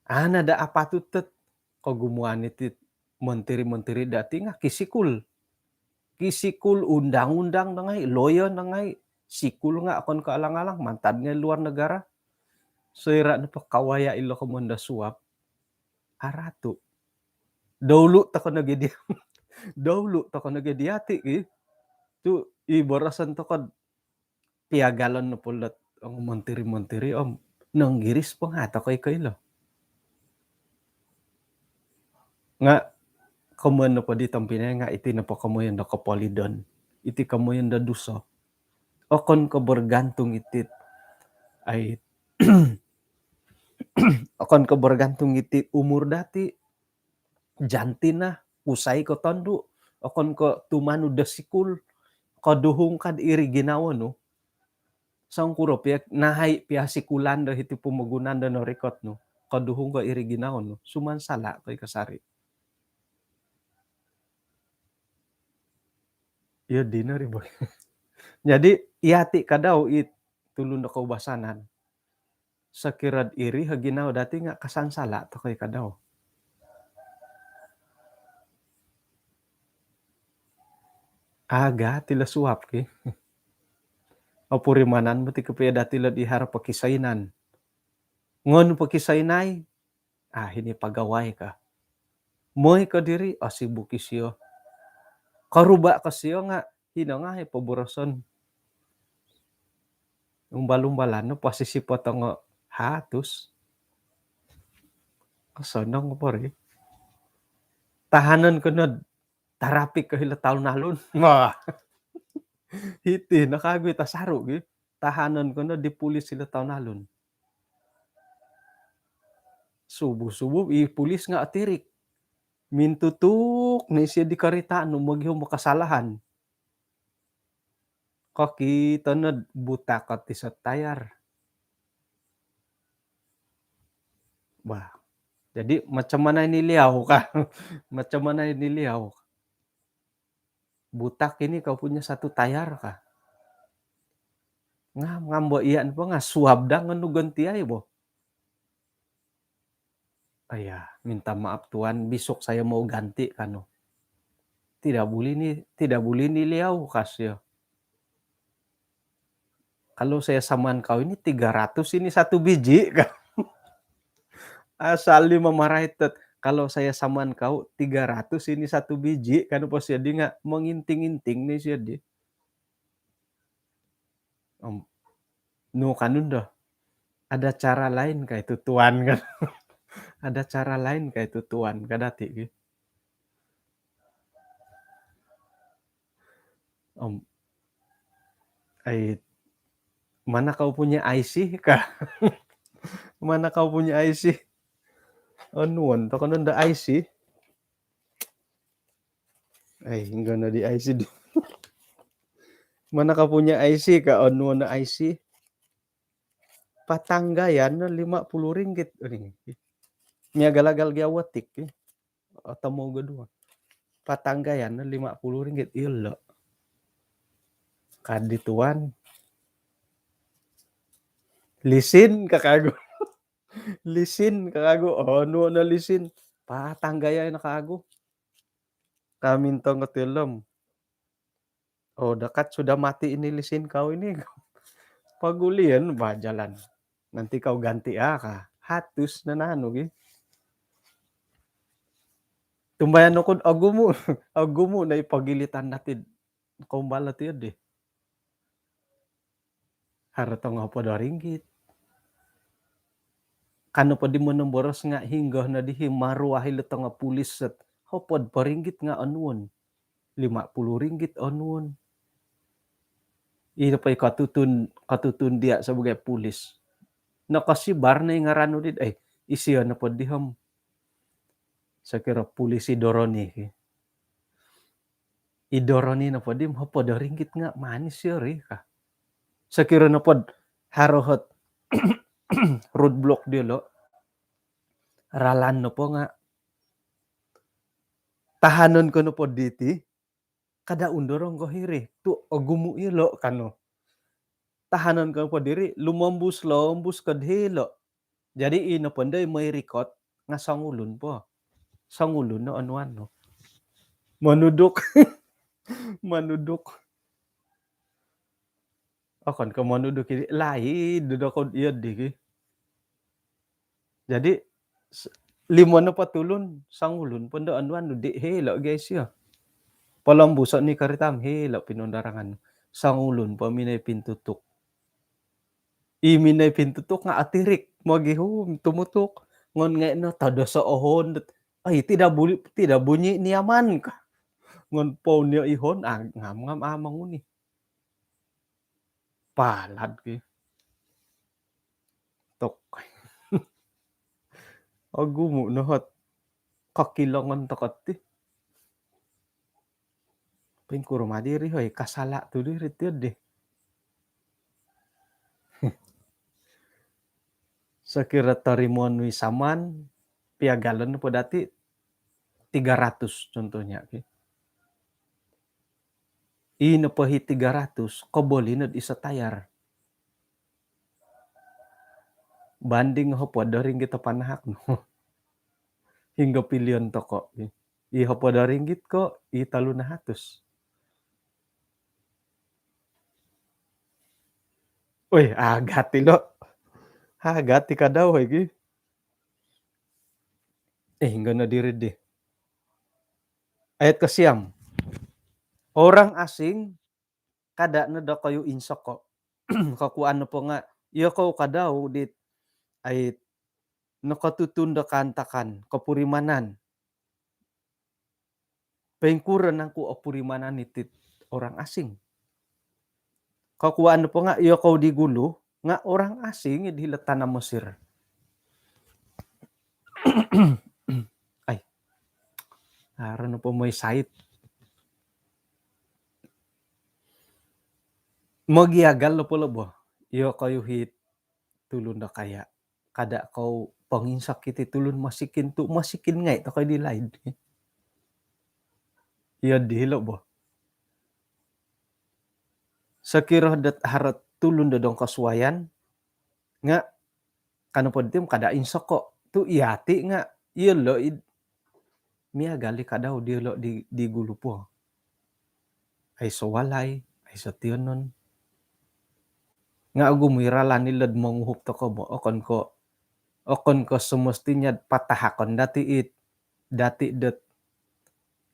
ana da apatut tet kagumuan iti menteri-menteri dati nga kisikul undang-undang na ngay lawyer na ngay sikul nga akon kaalang-alang mantad nga luar negara so ira na pa kawaya ilo kamanda suap aratu dawlu ta ko nagidi dawlu ta ko nagidiyati tu ibarasan to kad piagalan na pulot ang menteri-menteri nanggiris pa nga ta kay lo nga kamuan na po di tampinay nga iti na po kamuyan na kapolidon iti kamuyan na duso okon ko bergantung itit ay okon ko bergantung iti umur dati janti na usay ko tondo okon ko tumano da sikul kaduhong kad iri ginawa no sang kuro nahay piya sikulan da iti pumugunan da no rekot no kaduhong ko iri ginawa no sumansala kay kasari iya di na riboy jadi iyati ka daw tulun na kaubasanan Sakirad iri haginaw dati nga kasansala to kay kadaw. Aga tila suap ki. Apurimanan mo ti kapaya dati lad ihara pakisainan. Ngon pakisainay, hini pagaway ka. Moy ka diri, asibu kisyo. Karuba kasyo nga, hino nga paburason. Umbalumbalan no pasisipot nga hatus. Kasonong po rin. Tahanan ko na tarapik kahila taon nalon. Hiti nakagwi tasaro gi. Tahanan ko na di pulis sila taon nalon. Subo-subo pulis nga atirik. Mintutuk ni siya di karita no magyong makasalahan. Kakita na buta ka ti sa tayar. Bah. Jadi macam mana niliaw ka? Macam mana niliaw? Butak ini kau punya satu tayar ka. Ngambo iyan po nga suab da nganu ganti ay bo. Ayah, minta maaf tuan, besok saya mau ganti kano. Tidak boleh niliaw kasyo. Kalau saya samaan kau ini 300 ini satu biji ka. Asal lima maraitet. Kalau saya samaan kau 300 ini satu biji kan po siya di nga menginting-inting ni siya di. No kanun dah. Ada cara lain ka itu tuan kan. Ada cara lain ka itu tuan kadati ki. Ay mana kau punya IC ka? Mana kau punya IC? Anuan to kanon da IC? Ay hingga na di IC di. Mana kau punya IC ka? Anuan na IC? Patanggayan na 50 ringgit. Nya galagal giawatik eh. Atau mau gedua. Patanggayan na 50 ringgit. Ilo. Kadi tuan. Lisin kakago. Lisin kakago. Ano na lisin. Patanggayan na kakago. Kamintong katilam. Dekat sudah mati ini lisin kau ini. Pagulian ba jalan. Nanti kau ganti ka. Hatus na nano gi. Tumbayan ako agumo na ipagilitan natin. Kumbala tiyo di. Harata nga po 2 ringgit. Kano pa di mo nang boros nga hingga na di maruahil ito nga pulis at hopod pa ringgit nga anuon. 50 ringgit anuon. Ino pa katutun dia sebagai pulis. Nakasibar na yung ngarano dit. Ay, isiya na po diham. Sa kira pulis idoroni. Idoroni na po di hopod 2 ringgit nga manis siya ka. Sa kira na po harohot roadblock dilo. Ralan no po nga. Tahanon ko no po diti. Kada undorong ko hiri. Tu agumu ilo kano. Tahanon ko po diri. Lumambus kadhilo. Jadi ino po day may rikot nga sangulun po. Sangulun no anuan no. Manudok. Manudok. Akan ka manudok ini. Lahi dudakod iya di. Jadi 5 na patulon sangulun po do anuan no. Di hilo guys ya. Palambusan ni karitam hilo pinundarangan. Sangulun po minay pintutok. Iminay pintutok nga atirik. Magihum tumutok. Ngon nga no tada sa ohon. Ay tidak bunyi niyaman ka. Ngon po niya ihon ngam amang uni. Palad ki. Tok. Agumo na hot. Kakilangan takat ti. Pingkuro madiri hoy kasala tu diri ti. Sakira tarimon wisaman piagalan po dati 300 contohnya. Okay? Ino pa 300 kabolinod isa tayar. banding hopodo ringgit panahak no. Hingga pilihan toko. I hopodo ringgit ko i 300. Uy, agati lo. Agati ka daw iki. Hingga na diri di. Ayat ke siam. Orang asing kada na da kayo insok ko. Kakuan na po nga. Iyo ko kadaw dit ayat nakatutunda kantakan kapurimanan. Pengkuran ang ku opurimanan itit orang asing. Kakuan na po nga iyo ko digulo nga orang asing idilatan na Mesir. Ay. Aron na po may sait. Magiagal lo po lobo. Iyo kayo hit tulun na kaya. Kada kau panginsak kiti tulun masikin nga ito kayo dilaid. Iyo dihilo bo. Sakira dat harat tulun dodong kasuayan nga kano po tim kada insok ko tu iati nga iyo lo miagali kadaw di lo di gulo po. Ay sawalay, ay sa tionon. Nga gumiralan nilad manguhuk to ko mo okon ko sumustinya patahakon dati det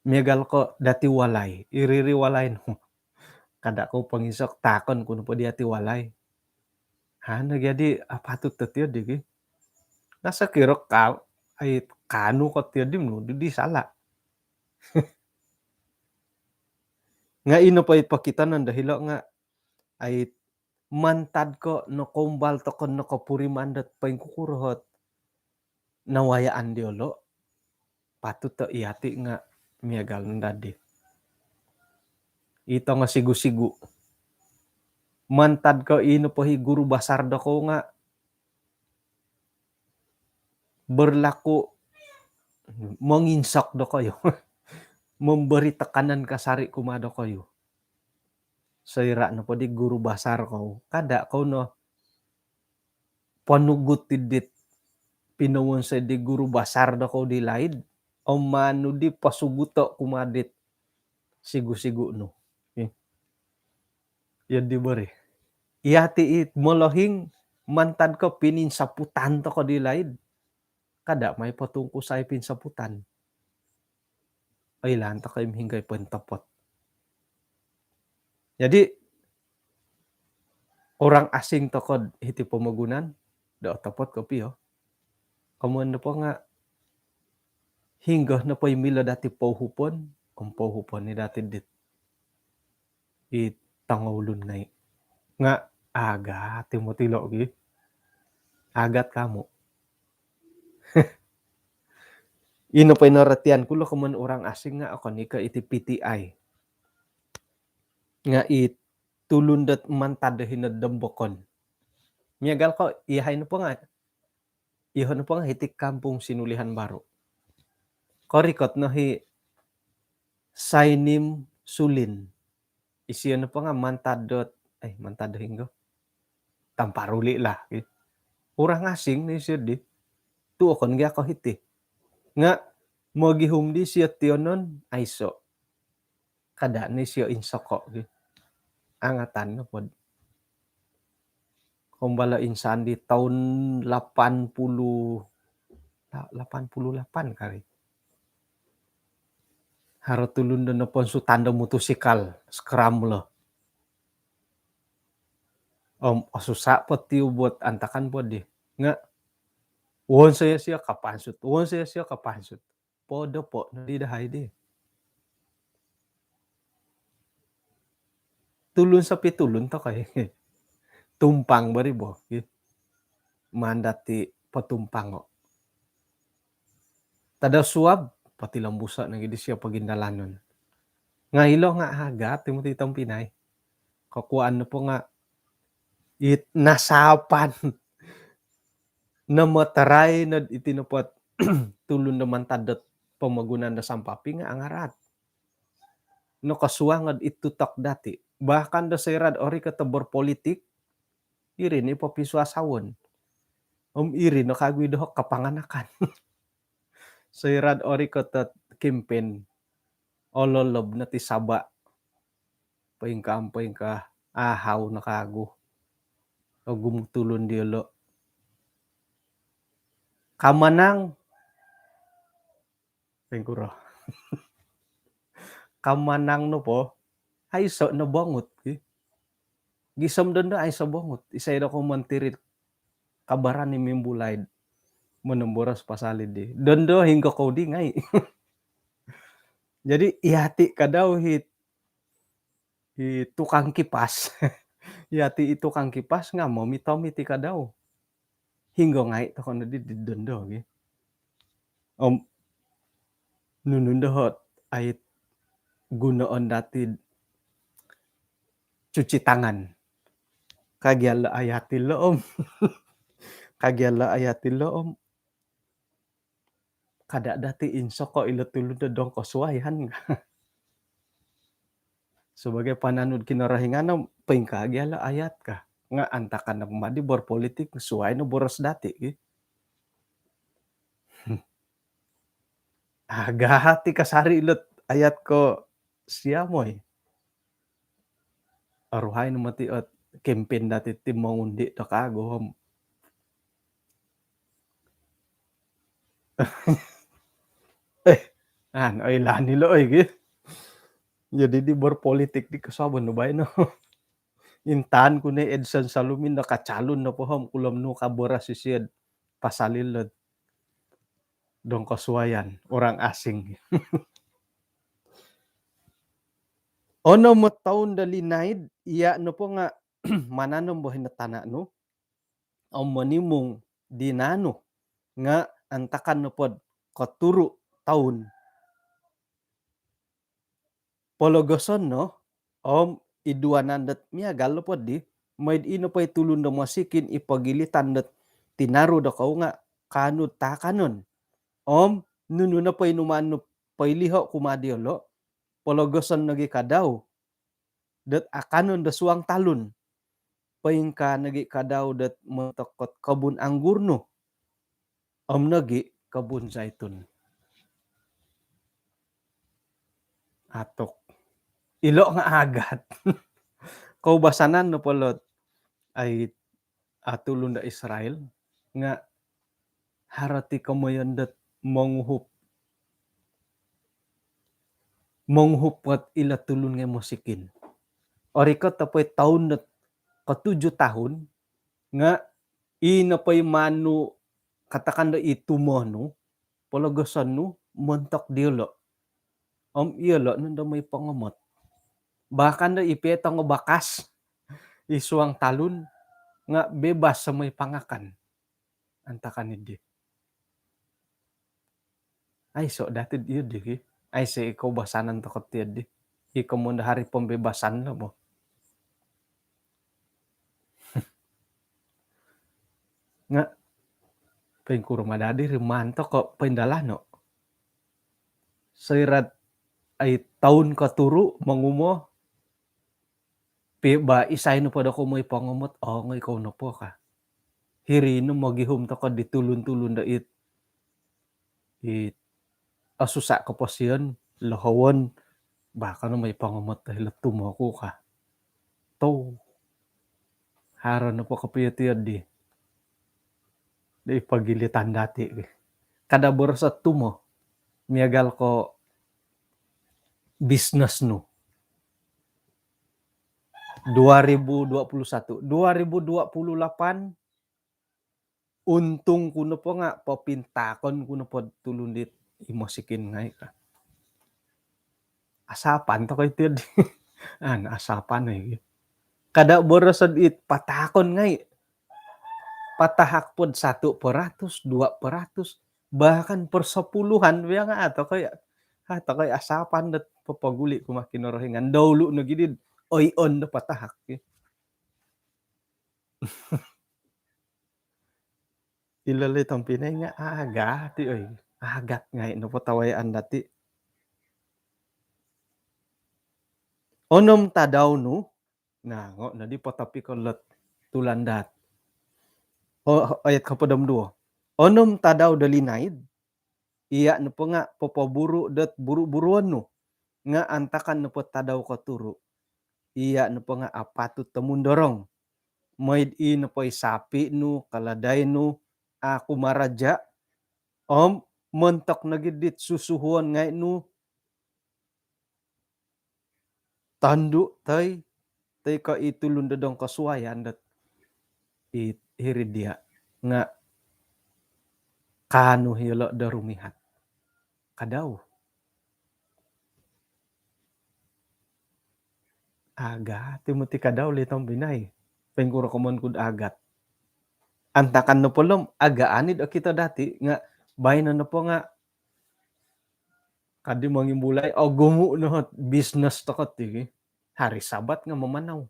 miagal ko dati walay iriri walay no. Kada ko pangisok takon kuno po diati walay. Nagyadi patut tetiyo digi. Nasa kirok ka ay kanu ko tiyo dim no di sala. Nga ino pa ipakita ng dahilo nga ay mantad ko no kumbal to kon no kapurimandat pa yung kukuruhot nawayaan diolo patut to iati nga miagal ng dadi. Ito nga sigu-sigu. Mantad ko ino po guru basar do ko nga berlaku manginsak do kayo. Memberi tekanan kasari kumado kayo. Saira na po di guru basar ko. Kada ko no panugut tidit pinuwon sa di guru basar do ko di laid. O mano di pasuguto kumadit sigu-sigu no. Yan di bari. Iati it molohing mantad ko pininsaputan to ko di laid. Kada may patungko sa ipinsaputan. Ay lan ta kayo hinggay pentapot. Jadi orang asing to ko hiti pamagunan da tapot ko piyo. Kamuan na po nga hingga na po mila dati pauhupon. Kung pauhupon ni dati dit. Itangulun ngay. Nga aga timotilo gi. Agat kamo. Ino pa inaratian ko lo kaman orang asing nga ako ni ka iti PTI. Nga tulundat mantadahin na dambokon. Miyagal ko, iyahay na po nga. Iyahay na po nga hitik kampung sinulihan baro. Korikot no hi Sainim Sulin. Isiyo na po nga mantadahin ko. Tamparuli lah. Orang asing na isiyo di. Tuokon nga ako hiti. Nga magihumdi siya tionon ay so. Kada ni siya insoko. Angatan na po. Kumbala insan di tahun 88 kali. Haro tulun na po su tanda motosikal. Scrambler. Susah po tiyo buat antakan po di. Nga uwan siya kapansut. Uwan siya kapansut. Podo po. Nadidahay di. Tulun sa pitulun to kay. Tumpang bari bo. Mandati patumpang o. Tada suab. Pati lambusa na gidi siya pagindalanon. Nga ilo nga hagat. Timoti itong Pinay. Kakuan na po nga. Nasapan. Na mataray na itinupot. Tulun naman tadat pamagunan na sampapi nga angarat. No kasuangad itutak dati. Bahkan da sayrad ori katabor politik. Irin ipapiswasawon. iri no kagwi dohok kapanganakan. Soirad ori kotot kimpen ololob na ti saba paingka ahaw na kago o gumutulon diolo kamanang pengkuro kamanang no po ay so na bangot gisam doon ay sa bangot isay na ko mantirit kabaran ni mimbulaid menumboras pasalid di dondo hingga ko di ngay jadi ihati ka daw tukang kipas ihati itu kang kipas nga mo miti ka daw hingga ngay to kono di dondo om nunundot ay gunoon dati cuci tangan kagyala ayati loom kagyala ayati loom kada dati insok ko ilutulod na dong koswayan sebagai pananud kinarahingan pengkagyala ayat ka nga antakan na madi berpolitik suai no boros dati agahati kasari ilut ayat ko siya moy aruhay no matiot campaign dati tim mangundi to kago oy lani lo oy jadi di berpolitik di kasabon no bay no intan ko ni Edson Salumin nakacalon na pohom kulam no kaboras sisiyad pasalilod dong kasuayan orang asing ono mo taon dali naid iya no po nga mananom bohin na tana no o manimong dinano nga antakan no pod katuro taon pologoson no om iduanandat miya galo pod di maid ino pa'y tulon da masikin ipagilitan dat tinaro da kau nga kanod takanon om nuno na pa'y numano pa'y liho kumadiolo pologoson nagi kadaw dat akanon da suang talon paingka nagi kadaw dat matokot kabun anggur no om nagi kabun zaitun atok ilo nga agat kaubasanan no polot ay atulon da Israel nga harati kamoyon dat monghupat ila tulon nga musikin orikot tapoy taon dat katujo tahun nga inapay manu katakan da itumo no pologosan no montok diolo iolo nanda may pangamot bahkan da ipetang bakas isuang talon nga bebas sa may pangakan antakan hindi ay so dati iyo di ay sa ikaw basanan to katiyad di ikaw mo na hari pambebasan na mo nga pengkuro madadi rimanto ko pendalano sairat ay taon katuro mangumo ba isay no pada ko may pangumot ngay ikaw na po ka hirino magihum to ka ditulon-tulon da it asusa ka po siyan lahawon baka no may pangumot dahil tumako ka to haro na po kapiyatiyad di pagilitan dati kada boros at tumo miyagal ko business no 2021 2028 untung kuno po nga papintakon kuno po tulundit imosikin ngay ka asapan to kay tid asapan ay kada boros it patakon ngay patahak pod 1%, 2%, bahkan persepuluhan biya nga ato kay asapan dat papaguli kumakinorohingan dawlo no gidid on na patahak ilalit ang pinay nga agati oy agat nga no patawayan dati onom tadaw no na di patapi ko lot tulandat ayat kapadam 2. Onom tadaw dalinaid, iya no po nga popoburu dat buru-buruan no, nga antakan no po tadaw ko turu. Iya no po nga apatut tamundorong. Maid no po sapi no, kaladay no, ako maraja, mentok na gidit susuhuan nga no, tandu tay ka itulun dadong kasuayan dat hiridia nga kanu hilo da rumihat. Kadaw. Agat, timuti kadaw litong binay. Pengkuro komon kud agat. Antakan no polom, agaanid o kita dati nga bayan na po nga kadi mangimbulay o gumu no business tokot tigi. Hari Sabat nga mamanaw.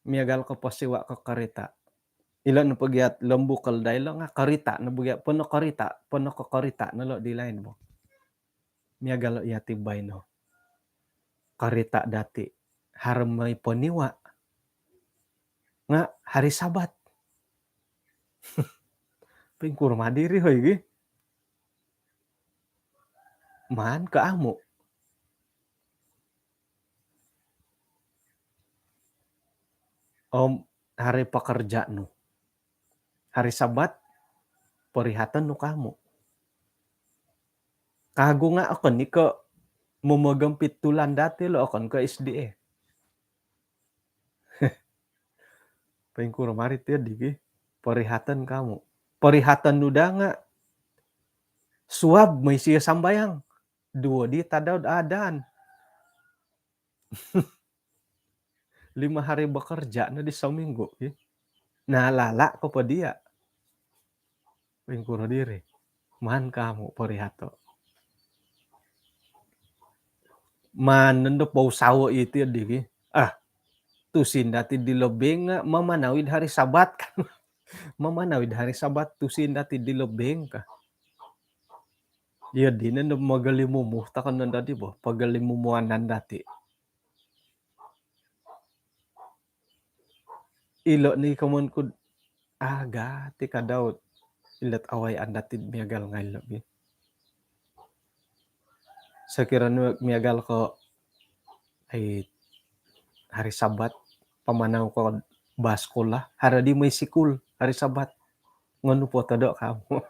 Miyagal ko pasiwa ka karita. Ilan na pagyat lambu kalday lo nga karita na bugya puno ka karita na lo di lain mo. Miyagal yati bay no. Karita dati haram may paniwa nga hari Sabat. Pengkur madiri hoy gi. Man kaamo. Hari pekerja no. Hari Sabat perihatan no kamu. Kago nga ako ni ko mumagang pitulan dati lo akon ka SDA. Pengkur marit ya digi. Perihatan kamu. Perihatan nuda nga suab may siya sambayang. Dua di tadaw adaan. 5 hari bekerja na di seminggu. Naalala ko pa dia. Pengkur diri. Man kamu perihato. Man nando pau sawo itu ya digi. Tusin dati di lobeng nga mamanawid hari Sabat. Mamanawid hari Sabat tusin dati di lobeng ka. Iya di na magalimumu takan na dati bo. Pagalimuanan dati. Ilo ni kamon kud agati kadaw ilat away andati miagal ngayon lagi. Sekiranya miagal ko ay hari Sabat pamanaw ko baskola. Haradi may sikul hari Sabat. Ngano po tado kamo.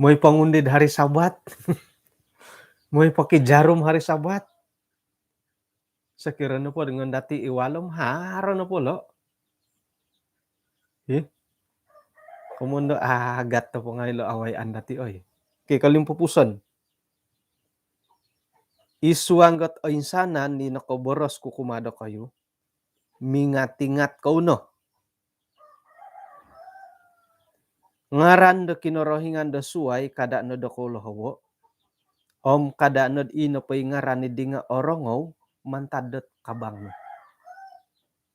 May pangundid hari Sabat. May pakijarum hari Sabat. Sekiranya po dengan dati iwalom haro na po lo. Kumundo agat na po nga ilo away andati oy. Kay kalimpupusan. Isuanggat oinsanan ni nakoboros kukumado kayo. Mingat-ingat kau no. Ngaran do kinorohingan do suway kada no do kolohawo. Kada no ino pay ngaran ni dinga orongaw mantadot kabang no.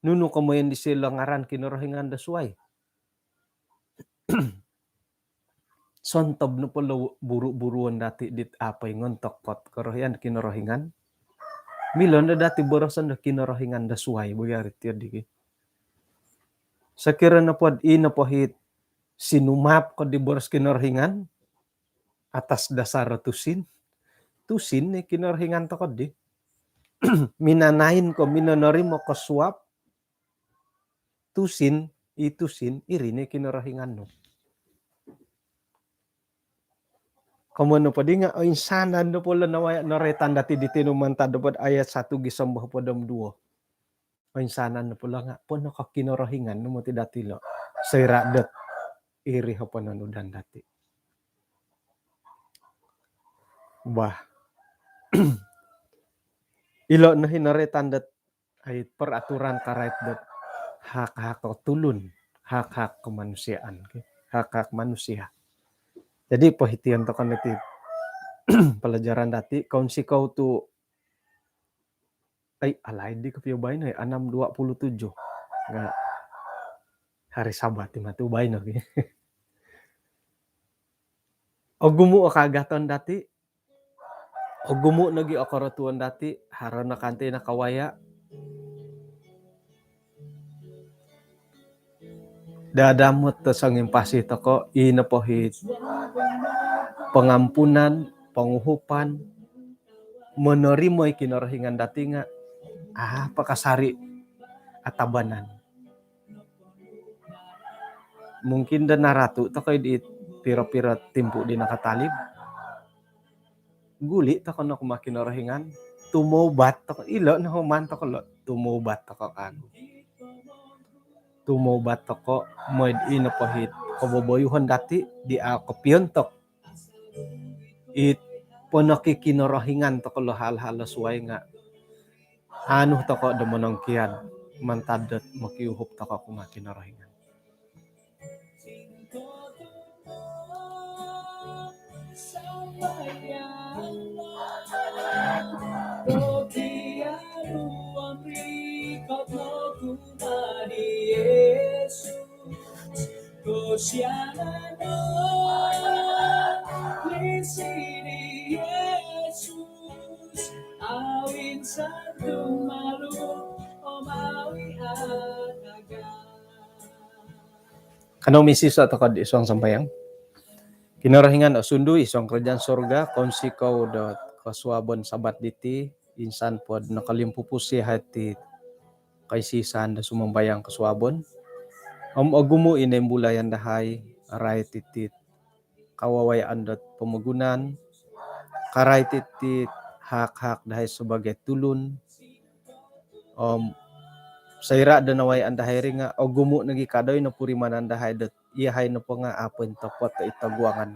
Nuno kamoyan di sila ngaran kinorohingan do suway. Sontob no pala buru-buruan dati dit apay ngontok pot korohian kinorohingan. Milon na dati borosan do kinorohingan do suway. Buyarit yun digi. Sakira na po ino po hit sinumap ko di boros kinorohingan atas dasar tusin. Tusin ni kinorohingan to ko di. Minanahin ko minonori mo ko swap. Tusin irini kinorohingan no. Kamuno pa di nga insanan no pala nawaya naretan dati di tinumanta dapat ayat 1 gisambah podom 2. Insanan no pala nga po nakakinorohingan no mo ti dati lo. Sayradat iri ha pananudan dati. Bah. Ilo na hinaretan dat ay peraturan karait dat hak-hak tulun, hak-hak kemanusiaan, hak-hak manusia. Jadi pohitian to kan iti pelajaran dati kaun si kau tu ay alay di kapiyobay na 6:27 nga hari Sabat ti matubay no. O gumu kagaton dati. O gumu nagi akaratuan dati haro na kante na kawaya. dadamot to sang impasi to ko inapohit pengampunan, penguhupan, menerima kinarahingan dati nga pakasari atabanan. Mungkin dan naratu to kay di pira-pira timpu di nakatalib. Guli to kono kumakinarahingan. Tumobat to ilo na human to ko tumobat to ko kago. Tumobat to ko moid inapohit kaboboyuhan dati di kopyontok. It panakikinarahingan to ko hal-hal suway nga ano to ko damonong kiyan mantadet makiuhop to ko kumakinarahingan. Kanong misis ato kad isang sambayang? Kinarahingan sundu isang kerajaan surga konsikaw dot kaswabon sabat diti insan pod nakalimpupusi hati kay sisan da sumambayang kaswabon. Agumo inay bulayan dahay aray titit kawawayaan dot pamagunan karay titit hak-hak dahay sebagai tulun. Sayra danaway andahay rin nga agumo nagi kadoy na purimanan dahay dot iyahay no po nga apon topot ta itaguangan.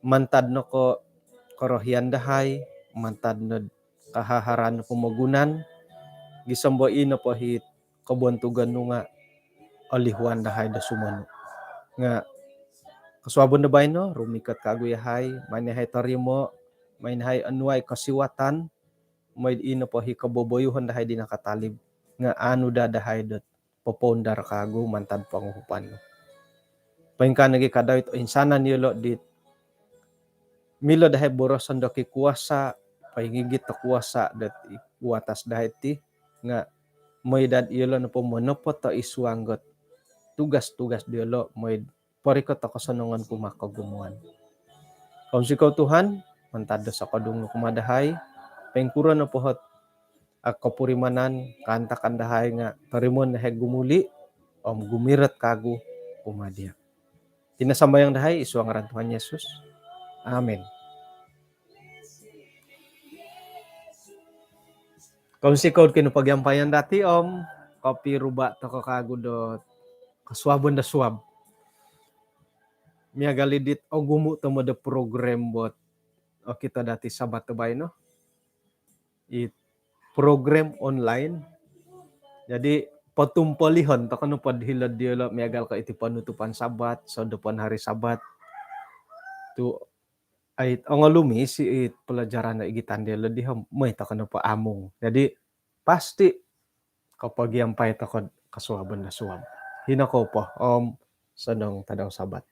Mantad no ko korohian dahay, mantad no kahaharan no pamagunan, gisamboy no po hit kabuntugan no nga alihuan dahay da sumano. Nga kaswabon na bay no, rumikat kaguyahay, may nahay tarimo, may nahay anuay kasiwatan, may ino po hi kaboboyuhan dahay di nakatalib. Nga ano dahay dot popondar kago mantad panguhupan no. Paingka nagi kadawit insana nilo dit milo dahay borosan do kikuasa paingigit ta kuasa dat ikuatas dahay ti nga may dad ilo na po monopot ta iswanggot tugas-tugas diolo may parikot ta kasanungan kumakagumuan. Kung sikaw Tuhan mantad sa kadung kumadahay paingkura na pohot kapurimanan kanta-kandahay nga tarimon na gumuli gumirat kago kumadya. Tinasambayang dahay isuang ngaran Tuhan Yesus. Amen. Kung sikaw kinupagyampayan dati kopi ruba to kago dot kaswabon da swab. Miya galidit gumu to mo da program bot kita dati sabat bay no. It program online. Jadi patumpalihon ta kanu padhilad diala miagal ka iti panutupan sabat sa depan hari sabat. Tu ay ang alumi si pelajaran na igitan diala di may ta kanu pa among. Jadi pasti kapag yampay ta kaswaban na suwab. Hinako po sanang tadaw sabat.